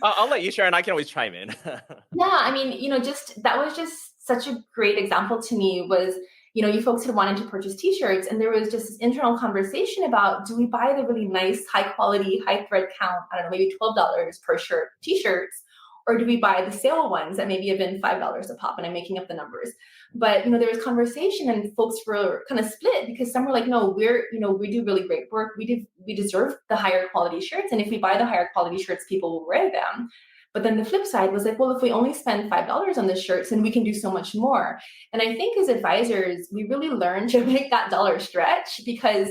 A: I'll let you share, and I can always chime in.
H: Yeah, I mean, that was just such a great example to me. Was you folks had wanted to purchase T-shirts, and there was just this internal conversation about, do we buy the really nice, high quality, high thread count, I don't know, maybe $12 per shirt T-shirts, Or do we buy the sale ones that maybe have been $5 a pop? And I'm making up the numbers. But, there was conversation and folks were kind of split because some were like, no, we do really great work. We deserve the higher quality shirts. And if we buy the higher quality shirts, people will wear them. But then the flip side was like, well, if we only spend $5 on the shirts, then we can do so much more. And I think as advisors, we really learn to make that dollar stretch because,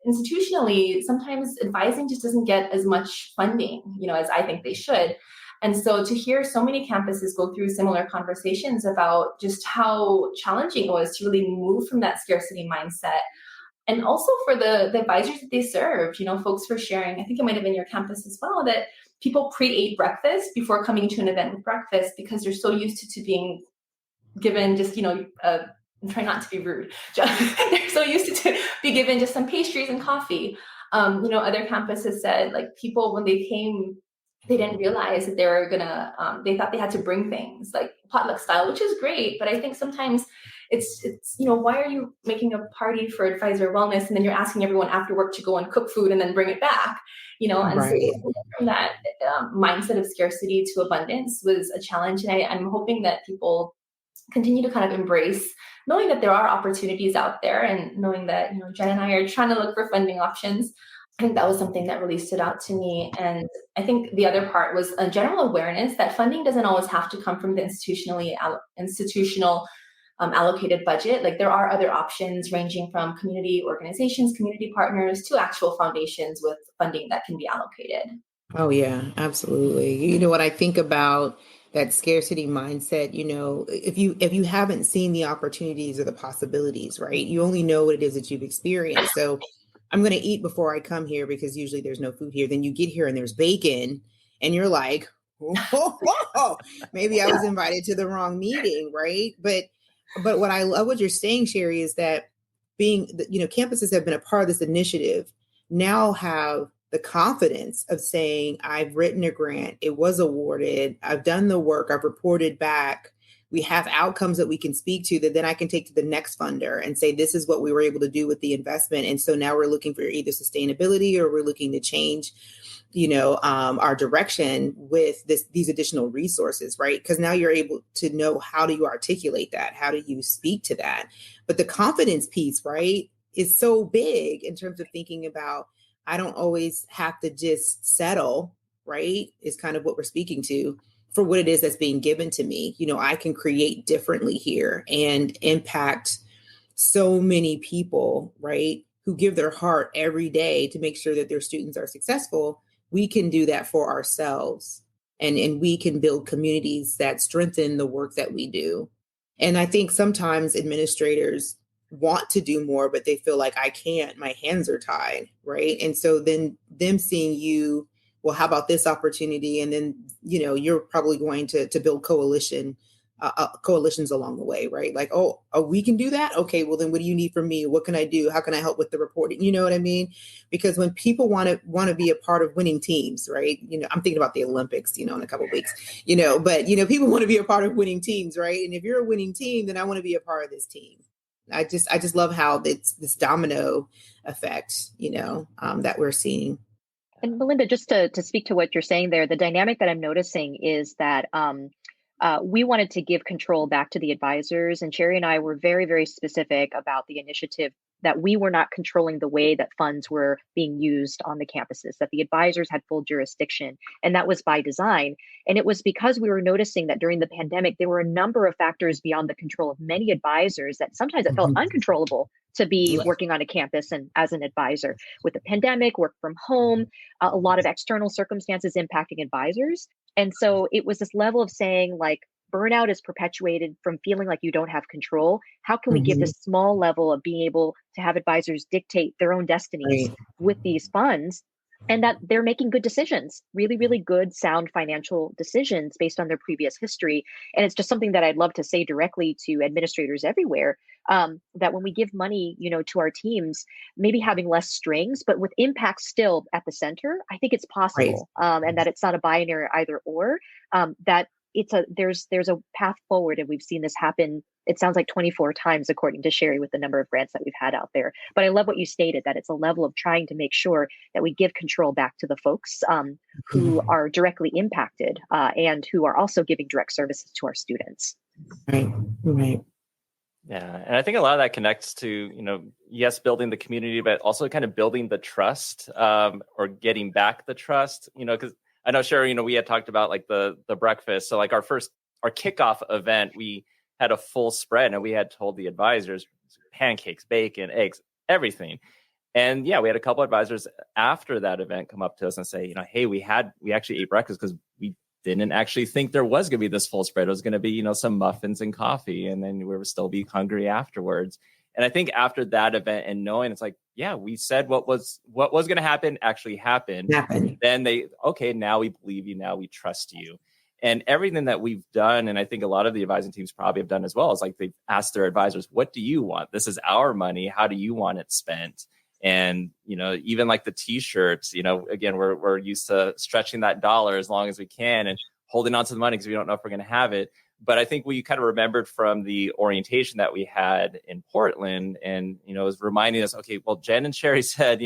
H: institutionally, sometimes advising just doesn't get as much funding, as I think they should. And so to hear so many campuses go through similar conversations about just how challenging it was to really move from that scarcity mindset. And also for the advisors that they serve, folks were sharing, I think it might have been your campus as well, that people pre-ate breakfast before coming to an event with breakfast because they're so used to being given just, I'm trying not to be rude. They're so used to be given just some pastries and coffee. Other campuses said like people, when they came, they didn't realize that they were they thought they had to bring things like potluck style, which is great. But I think sometimes it's why are you making a party for advisor wellness and then you're asking everyone after work to go and cook food and then bring it back, and
C: right.
H: So from that mindset of scarcity to abundance was a challenge. And I'm hoping that people continue to kind of embrace knowing that there are opportunities out there and knowing that, Jen and I are trying to look for funding options. I think that was something that really stood out to me. And I think the other part was a general awareness that funding doesn't always have to come from the institutional allocated budget. Like there are other options ranging from community organizations, community partners to actual foundations with funding that can be allocated.
C: Oh, yeah, absolutely. What I think about that scarcity mindset, if you haven't seen the opportunities or the possibilities, right, you only know what it is that you've experienced. So I'm going to eat before I come here because usually there's no food here. Then you get here and there's bacon and you're like, whoa, maybe I was invited to the wrong meeting, right? But what I love what you're saying, Cheri, is that campuses have been a part of this initiative now have the confidence of saying, I've written a grant, it was awarded, I've done the work, I've reported back, we have outcomes that we can speak to that then I can take to the next funder and say, this is what we were able to do with the investment. And so now we're looking for either sustainability or we're looking to change, our direction with these additional resources, right? Because now you're able to know how do you articulate that? How do you speak to that? But the confidence piece, right, is so big in terms of thinking about, I don't always have to just settle, right? Is kind of what we're speaking to for what it is that's being given to me. I can create differently here and impact so many people, right? Who give their heart every day to make sure that their students are successful. We can do that for ourselves and we can build communities that strengthen the work that we do. And I think sometimes administrators want to do more, but they feel like I can't, my hands are tied, right? And so then them seeing you, well, how about this opportunity? And then, you're probably going to build coalitions along the way, right? Like, oh, we can do that? Okay, well then what do you need from me? What can I do? How can I help with the reporting? You know what I mean? Because when people want to be a part of winning teams, right? I'm thinking about the Olympics, in a couple of weeks, but people want to be a part of winning teams, right? And if you're a winning team, then I want to be a part of this team. I just love how it's this domino effect, that we're seeing.
I: And Melinda, just to speak to what you're saying there, the dynamic that I'm noticing is that we wanted to give control back to the advisors, and Cheri and I were very, very specific about the initiative that we were not controlling the way that funds were being used on the campuses, that the advisors had full jurisdiction, and that was by design. And it was because we were noticing that during the pandemic, there were a number of factors beyond the control of many advisors that sometimes it felt uncontrollable to be working on a campus and as an advisor. With the pandemic, work from home, a lot of external circumstances impacting advisors. And so it was this level of saying, like, burnout is perpetuated from feeling like you don't have control. How can we give this small level of being able to have advisors dictate their own destinies with these funds, and that they're making good decisions, really, really good, sound financial decisions based on their previous history. And it's just something that I'd love to say directly to administrators everywhere, that when we give money, to our teams, maybe having less strings, but with impact still at the center, I think it's possible. And that it's not a binary either or, that there's a path forward, and we've seen this happen. It sounds like 24 times, according to Cheri, with the number of grants that we've had out there. But I love what you stated, that it's a level of trying to make sure that we give control back to the folks who are directly impacted and who are also giving direct services to our students.
C: Right.
A: Yeah. And I think a lot of that connects to, yes, building the community, but also kind of building the trust or getting back the trust, because I know, Cheri, we had talked about like the breakfast. So like our kickoff event, we had a full spread, and we had told the advisors pancakes, bacon, eggs, everything. And yeah, we had a couple advisors after that event come up to us and say, hey, we actually ate breakfast because we didn't actually think there was going to be this full spread. It was going to be, some muffins and coffee, and then we would still be hungry afterwards. And I think after that event and knowing it's like, yeah, we said what was going to happen actually happened. Then now we believe you, now we trust you. And everything that we've done, and I think a lot of the advising teams probably have done as well, is like they've asked their advisors, what do you want? This is our money. How do you want it spent? And, even like the T-shirts, again, we're used to stretching that dollar as long as we can and holding on to the money because we don't know if we're going to have it. But I think we kind of remembered from the orientation that we had in Portland, and, it was reminding us, okay, well, Jen and Cheri said,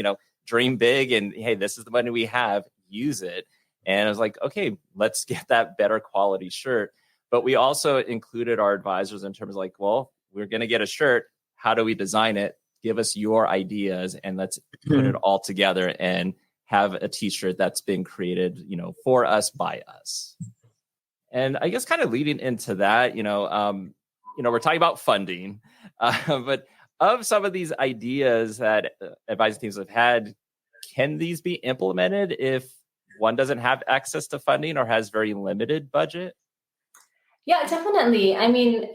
A: dream big, and hey, this is the money we have, use it. And I was like, okay, let's get that better quality shirt. But we also included our advisors in terms of like, well, we're going to get a shirt. How do we design it? Give us your ideas, and let's put it all together and have a T-shirt that's been created, for us, by us. And I guess kind of leading into that, we're talking about funding, but of some of these ideas that advising teams have had, can these be implemented if one doesn't have access to funding or has very limited budget?
H: Yeah, definitely. I mean,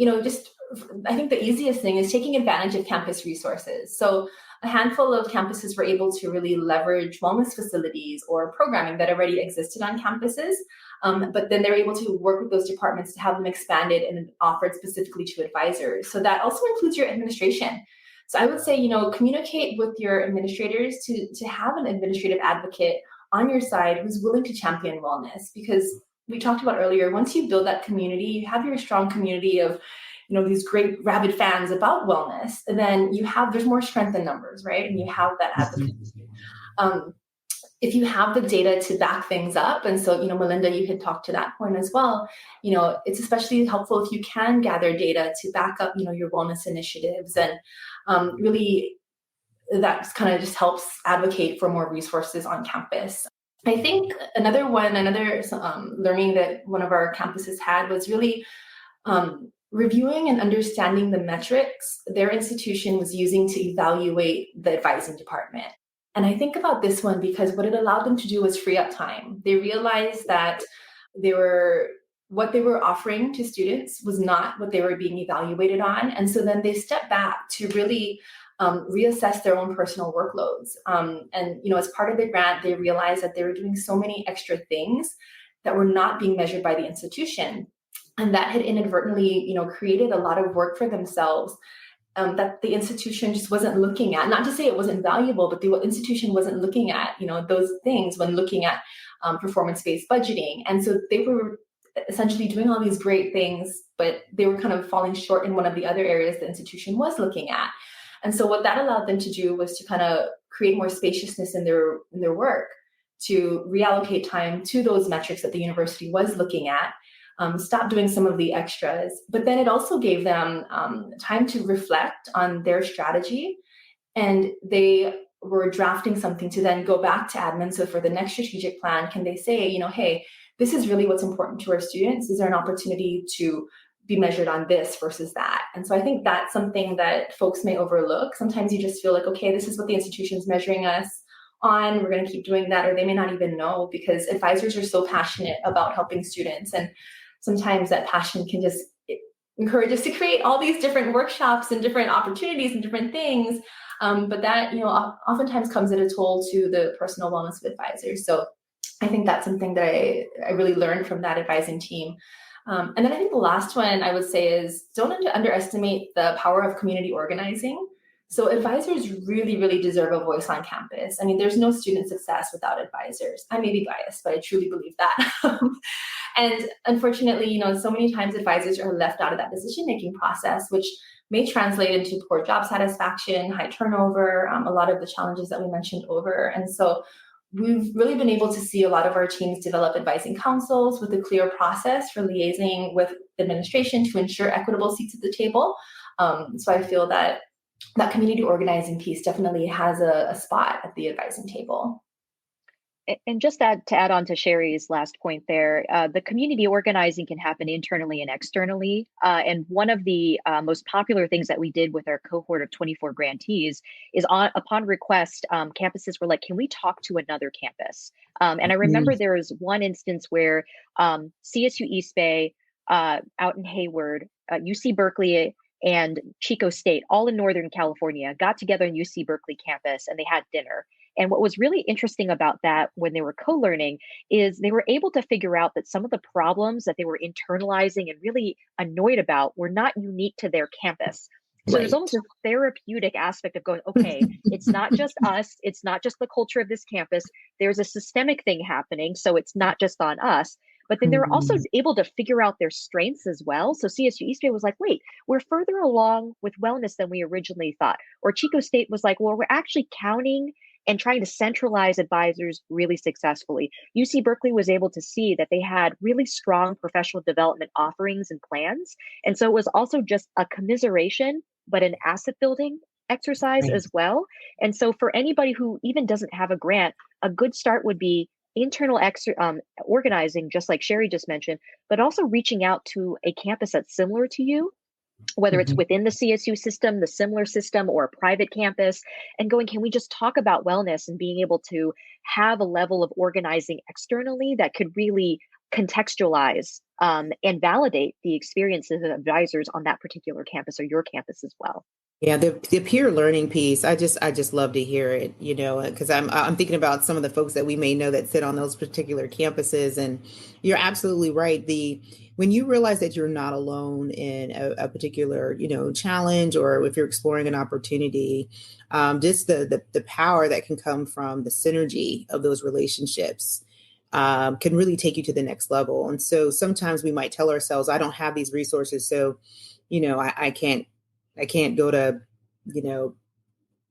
H: I think the easiest thing is taking advantage of campus resources. So a handful of campuses were able to really leverage wellness facilities or programming that already existed on campuses. But then they're able to work with those departments to have them expanded and offered specifically to advisors. So that also includes your administration. So I would say, communicate with your administrators to have an administrative advocate on your side who's willing to champion wellness. Because we talked about earlier, once you build that community, you have your strong community of, these great rabid fans about wellness, and then there's more strength in numbers, right? And you have that advocacy. If you have the data to back things up, and so, Melinda, you had talked to that point as well, it's especially helpful if you can gather data to back up, your wellness initiatives, and really that kind of just helps advocate for more resources on campus. I think another learning that one of our campuses had was really reviewing and understanding the metrics their institution was using to evaluate the advising department. And I think about this one because what it allowed them to do was free up time. They realized that what they were offering to students was not what they were being evaluated on. And so then they stepped back to really reassess their own personal workloads. And as part of the grant, they realized that they were doing so many extra things that were not being measured by the institution. And that had inadvertently, created a lot of work for themselves that the institution just wasn't looking at. Not to say it wasn't valuable, but the institution wasn't looking at, those things when looking at performance-based budgeting. And so they were essentially doing all these great things, but they were kind of falling short in one of the other areas the institution was looking at. And so what that allowed them to do was to kind of create more spaciousness in their work, to reallocate time to those metrics that the university was looking at, stop doing some of the extras. But then it also gave them time to reflect on their strategy. And they were drafting something to then go back to admin. So for the next strategic plan, can they say, hey, this is really what's important to our students? Is there an opportunity to be measured on this versus that? And so I think that's something that folks may overlook. Sometimes you just feel like, okay, this is what the institution's measuring us on, we're going to keep doing that, or they may not even know, because advisors are so passionate about helping students. And sometimes that passion can just encourage us to create all these different workshops and different opportunities and different things. But that, oftentimes comes at a toll to the personal wellness of advisors. So I think that's something that I really learned from that advising team. And then I think the last one I would say is don't underestimate the power of community organizing. So advisors really, really deserve a voice on campus. I mean, there's no student success without advisors. I may be biased, but I truly believe that. And unfortunately, so many times advisors are left out of that decision-making process, which may translate into poor job satisfaction, high turnover, a lot of the challenges that we mentioned over. And so we've really been able to see a lot of our teams develop advising councils with a clear process for liaising with administration to ensure equitable seats at the table. So I feel that community organizing piece definitely has a spot at the advising table.
I: And just to add on to Cheri's last point there, the community organizing can happen internally and externally. And one of the most popular things that we did with our cohort of 24 grantees is upon request, campuses were like, can we talk to another campus? And I remember there was one instance where CSU East Bay, out in Hayward, UC Berkeley, and Chico State, all in Northern California, got together in UC Berkeley campus and they had dinner. And what was really interesting about that when they were co-learning is they were able to figure out that some of the problems that they were internalizing and really annoyed about were not unique to their campus. So there's almost a therapeutic aspect of going, okay, it's not just us, it's not just the culture of this campus, there's a systemic thing happening, so it's not just on us. But then they were also able to figure out their strengths as well. So CSU East Bay was like, wait, we're further along with wellness than we originally thought. Or Chico State was like, well, we're actually counting and trying to centralize advisors really successfully. UC Berkeley was able to see that they had really strong professional development offerings and plans. And so it was also just a commiseration, but an asset building exercise as well. And so for anybody who even doesn't have a grant, a good start would be internal organizing, just like Cheri just mentioned, but also reaching out to a campus that's similar to you, whether it's within the CSU system, the similar system, or a private campus, and going, can we just talk about wellness and being able to have a level of organizing externally that could really contextualize and validate the experiences of advisors on that particular campus or your campus as well.
C: Yeah, the peer learning piece, I just love to hear it, because I'm thinking about some of the folks that we may know that sit on those particular campuses, and you're absolutely right. When you realize that you're not alone in a particular, challenge, or if you're exploring an opportunity, just the power that can come from the synergy of those relationships can really take you to the next level. And so sometimes we might tell ourselves, I don't have these resources, so, I can't go to,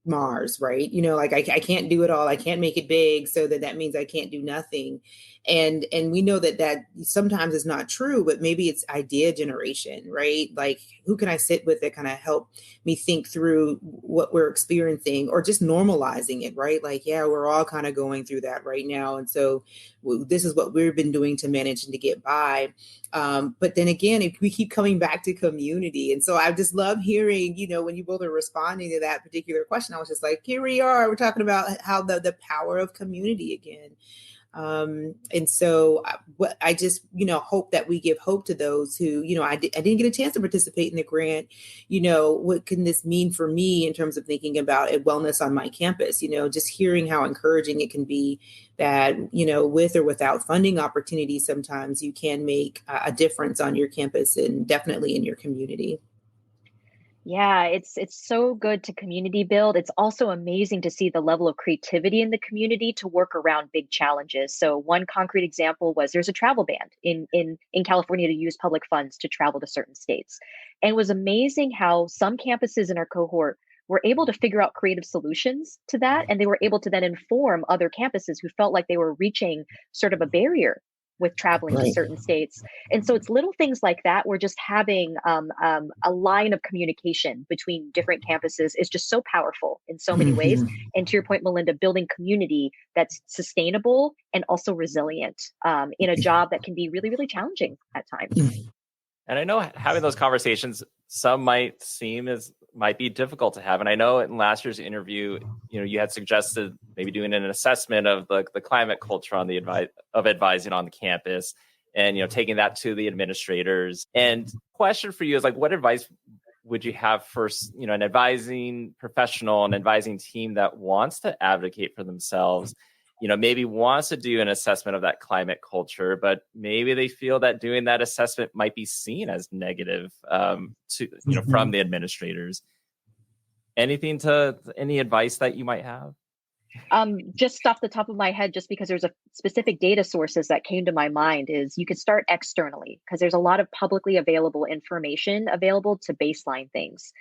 C: Mars, right? I can't do it all. I can't make it big. So that means I can't do nothing. And we know that sometimes is not true, but maybe it's idea generation, right? Like, who can I sit with that kind of help me think through what we're experiencing, or just normalizing it, right? Like, yeah, we're all kind of going through that right now. And so this is what we've been doing to manage and to get by. But then again, if we keep coming back to community. And so I just love hearing, when you both are responding to that particular question, I was just like, here we are, we're talking about how the power of community again. And so what I just, hope that we give hope to those who, I didn't get a chance to participate in the grant. What can this mean for me in terms of thinking about wellness on my campus? Just hearing how encouraging it can be that, with or without funding opportunities, sometimes you can make a difference on your campus and definitely in your community.
I: Yeah, it's so good to community build. It's also amazing to see the level of creativity in the community to work around big challenges. So one concrete example was there's a travel ban in California to use public funds to travel to certain states. And it was amazing how some campuses in our cohort were able to figure out creative solutions to that. And they were able to then inform other campuses who felt like they were reaching sort of a barrier with traveling to certain states. And so it's little things like that where just having a line of communication between different campuses is just so powerful in so many ways. And to your point, Melinda, building community that's sustainable and also resilient in a job that can be really, really challenging at times.
A: And I know having those conversations, some might be difficult to have. And I know in last year's interview, you had suggested maybe doing an assessment of the climate culture on the advising on the campus, and taking that to the administrators. And question for you is like, what advice would you have for an advising professional, an advising team that wants to advocate for themselves? Maybe wants to do an assessment of that climate culture, but maybe they feel that doing that assessment might be seen as negative from the administrators. Any advice that you might have?
I: Just off the top of my head, just because there's a specific data sources that came to my mind, is you could start externally, because there's a lot of publicly available information available to baseline things.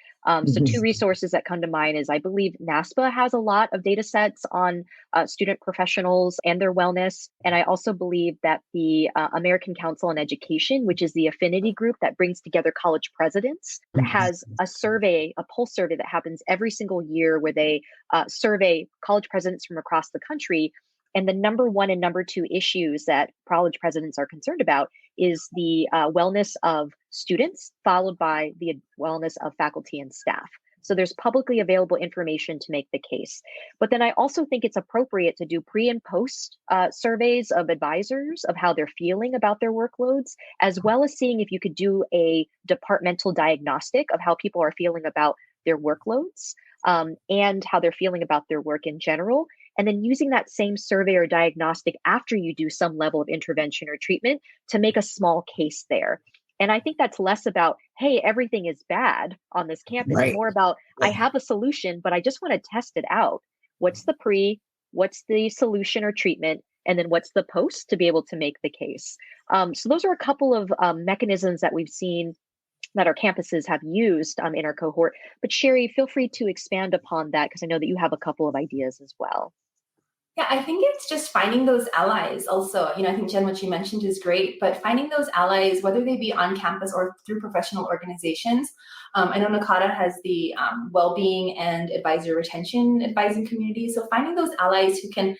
I: So two resources that come to mind is, I believe NASPA has a lot of data sets on student professionals and their wellness. And I also believe that the American Council on Education, which is the affinity group that brings together college presidents, has a survey, a pulse survey that happens every single year where they survey college presidents from across the country. And the number one and number two issues that college presidents are concerned about is the wellness of students, followed by the wellness of faculty and staff. So there's publicly available information to make the case. But then I also think it's appropriate to do pre and post surveys of advisors of how they're feeling about their workloads, as well as seeing if you could do a departmental diagnostic of how people are feeling about their workloads and how they're feeling about their work in general. And then using that same survey or diagnostic after you do some level of intervention or treatment to make a small case there. And I think that's less about, hey, everything is bad on this campus, and more about, I have a solution, but I just want to test it out. What's the pre, what's the solution or treatment, and then what's the post to be able to make the case. So those are a couple of mechanisms that we've seen that our campuses have used in our cohort. But Cheri, feel free to expand upon that, because I know that you have a couple of ideas as well.
H: Yeah, I think it's just finding those allies also. I think, Jen, what you mentioned is great, but finding those allies, whether they be on campus or through professional organizations. I know NACADA has the well-being and advisor retention advising community. So finding those allies who can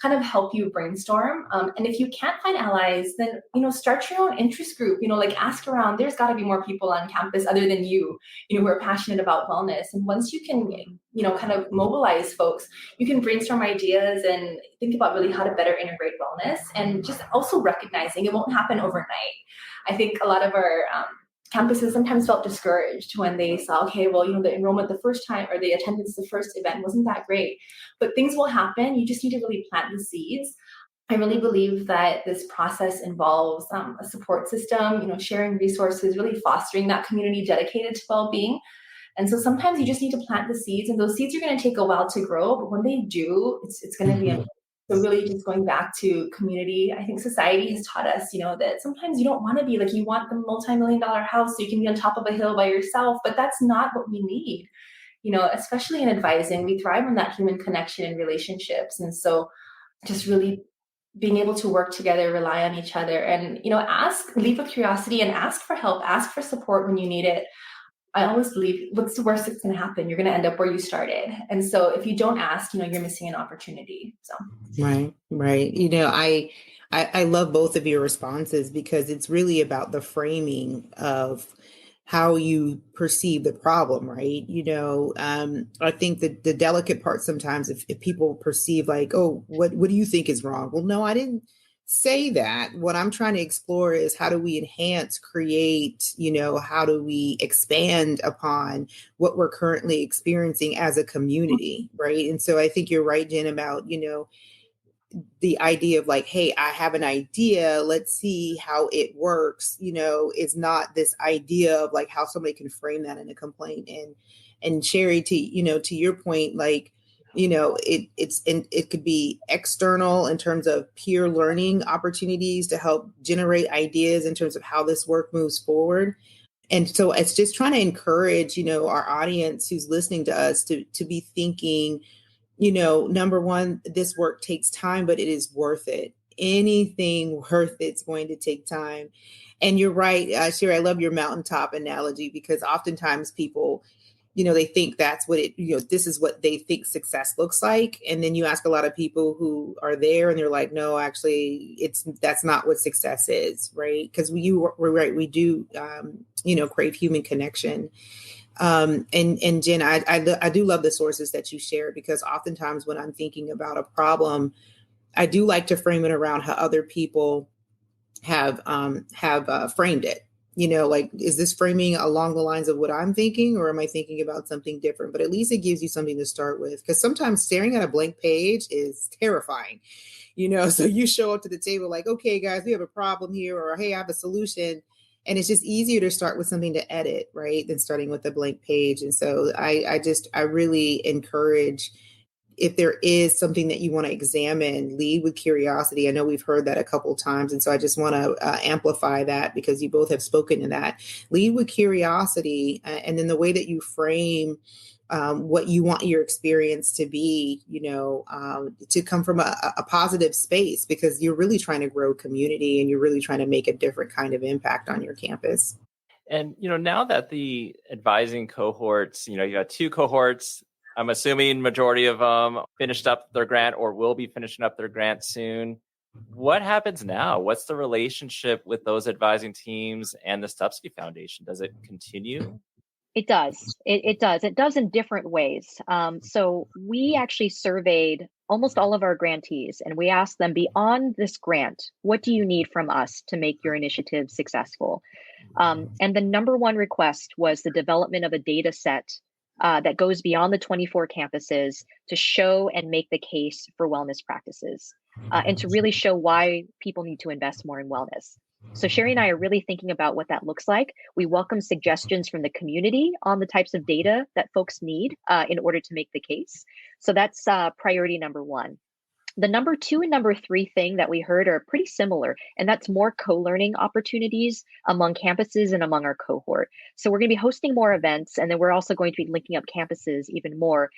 H: kind of help you brainstorm. And if you can't find allies, then, start your own interest group, ask around. There's got to be more people on campus other than you, who are passionate about wellness. And once you can, kind of mobilize folks, you can brainstorm ideas and think about really how to better integrate wellness, and just also recognizing it won't happen overnight. I think a lot of our campuses sometimes felt discouraged when they saw, okay, well, the enrollment the first time, or the attendance the first event wasn't that great, but things will happen. You just need to really plant the seeds. I really believe that this process involves a support system, sharing resources, really fostering that community dedicated to well-being. And so sometimes you just need to plant the seeds, and those seeds are going to take a while to grow, but when they do, it's going to be amazing. So really just going back to community, I think society has taught us, that sometimes you don't want to be like, you want the multi-million-dollar house so you can be on top of a hill by yourself, but that's not what we need. Especially in advising, we thrive on that human connection and relationships. And so just really being able to work together, rely on each other, and, leave with curiosity and ask for help, ask for support when you need it. I always believe, what's the worst that's going to happen? You're going to end up where you started. And so if you don't ask, you're missing an opportunity. So.
C: Right. I love both of your responses, because it's really about the framing of how you perceive the problem, right? I think that the delicate part sometimes, if people perceive like, oh, what do you think is wrong? Well, no, I didn't say that. What I'm trying to explore is, how do we enhance, create, how do we expand upon what we're currently experiencing as a community, right? And so I think you're right, Jen, about, the idea of like, hey, I have an idea, let's see how it works, is not this idea of like how somebody can frame that in a complaint. And Cheri, to your point, like, it could be external in terms of peer learning opportunities to help generate ideas in terms of how this work moves forward. And so it's just trying to encourage, our audience who's listening to us to be thinking, number one, this work takes time, but it is worth it. Anything worth it's going to take time. And you're right, Cheri, I love your mountaintop analogy, because oftentimes people, they think that's what this is what they think success looks like. And then you ask a lot of people who are there and they're like, no, actually, that's not what success is, right? Because we're right. We do, crave human connection. And Jen, I do love the sources that you share, because oftentimes when I'm thinking about a problem, I do like to frame it around how other people have framed it. Like, is this framing along the lines of what I'm thinking, or am I thinking about something different? But at least it gives you something to start with, because sometimes staring at a blank page is terrifying, so you show up to the table like, okay, guys, we have a problem here, or hey, I have a solution. And it's just easier to start with something to edit, right, than starting with a blank page. And so I really encourage, if there is something that you want to examine, lead with curiosity. I know we've heard that a couple of times. And so I just want to amplify that, because you both have spoken to that. Lead with curiosity. And then the way that you frame what you want your experience to be, to come from a positive space, because you're really trying to grow community and you're really trying to make a different kind of impact on your campus.
A: And, now that the advising cohorts, you got 2 cohorts, I'm assuming majority of them finished up their grant or will be finishing up their grant soon. What happens now? What's the relationship with those advising teams and the Stupski Foundation? Does it continue?
I: It does. It does. It does in different ways. So we actually surveyed almost all of our grantees, and we asked them, beyond this grant, what do you need from us to make your initiative successful? And the number one request was the development of a data set that goes beyond the 24 campuses to show and make the case for wellness practices, and to really show why people need to invest more in wellness. So Cheri and I are really thinking about what that looks like. We welcome suggestions from the community on the types of data that folks need in order to make the case. So that's priority number one. The number 2 and number 3 thing that we heard are pretty similar, and that's more co-learning opportunities among campuses and among our cohort. So we're going to be hosting more events, and then we're also going to be linking up campuses even more.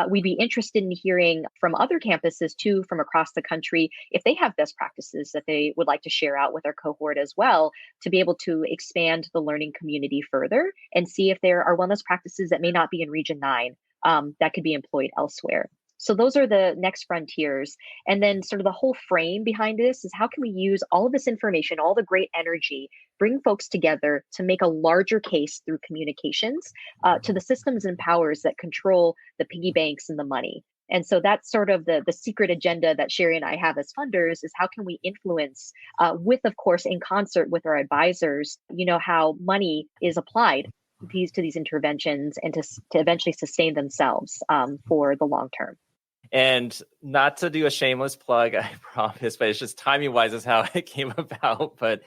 I: We'd be interested in hearing from other campuses too, from across the country, if they have best practices that they would like to share out with our cohort as well, to be able to expand the learning community further and see if there are wellness practices that may not be in Region 9 that could be employed elsewhere. So those are the next frontiers. And then sort of the whole frame behind this is, how can we use all of this information, all the great energy, bring folks together to make a larger case through communications to the systems and powers that control the piggy banks and the money. And so that's sort of the secret agenda that Cheri and I have as funders, is how can we influence with, of course, in concert with our advisors, how money is applied to these interventions and to eventually sustain themselves for the long term.
A: And not to do a shameless plug, I promise, but it's just timing-wise is how it came about. But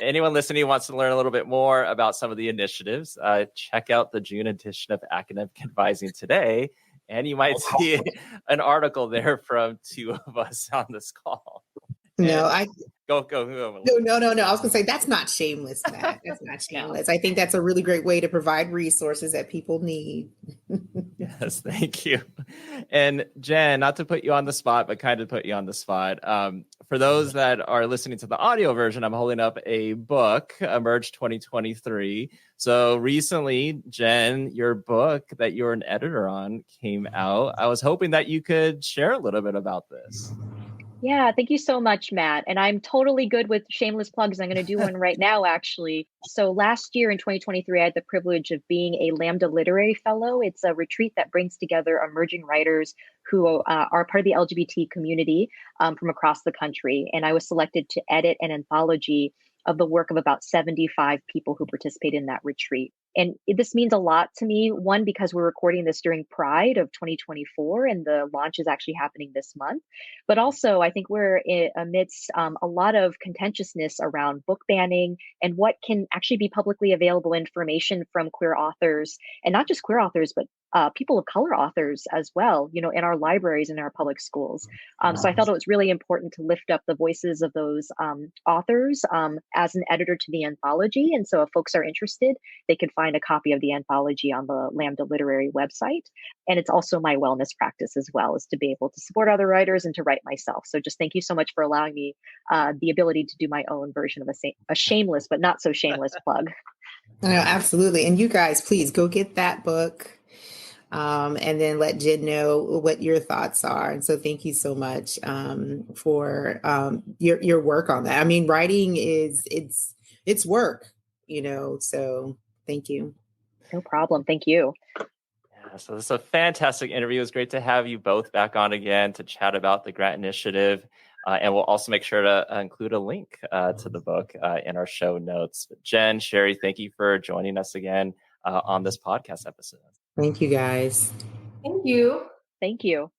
A: anyone listening who wants to learn a little bit more about some of the initiatives, check out the June edition of Academic Advising Today, and you might see an article there from 2 of us on this call.
C: No,
A: Go.
C: No. I was going to say, that's not shameless, Matt. That's not shameless. I think that's a really great way to provide resources that people need.
A: Yes, thank you. And Jen, not to put you on the spot, but kind of put you on the spot. For those that are listening to the audio version, I'm holding up a book, Emerge 2023. So recently, Jen, your book that you're an editor on came out. I was hoping that you could share a little bit about this.
I: Yeah, thank you so much, Matt. And I'm totally good with shameless plugs. I'm going to do one right now, actually. So last year in 2023, I had the privilege of being a Lambda Literary Fellow. It's a retreat that brings together emerging writers who are part of the LGBT community from across the country. And I was selected to edit an anthology of the work of about 75 people who participated in that retreat. And this means a lot to me, one, because we're recording this during Pride of 2024, and the launch is actually happening this month. But also, I think we're amidst a lot of contentiousness around book banning and what can actually be publicly available information from queer authors, and not just queer authors, but people of color authors as well, in our libraries and our public schools. So I felt it was really important to lift up the voices of those authors as an editor to the anthology. And so if folks are interested, they can find a copy of the anthology on the Lambda Literary website. And it's also my wellness practice as well, is to be able to support other writers and to write myself. So just thank you so much for allowing me the ability to do my own version of a shameless, but not so shameless plug.
C: No, absolutely. And you guys, please go get that book. And then let Jen know what your thoughts are. And so thank you so much for your work on that. I mean, writing it's work, so thank you.
I: No problem. Thank you.
A: Yeah, so this is a fantastic interview. It was great to have you both back on again to chat about the grant initiative. And we'll also make sure to include a link to the book in our show notes. Jen, Cheri, thank you for joining us again on this podcast episode.
C: Thank you, guys.
H: Thank you.
I: Thank you.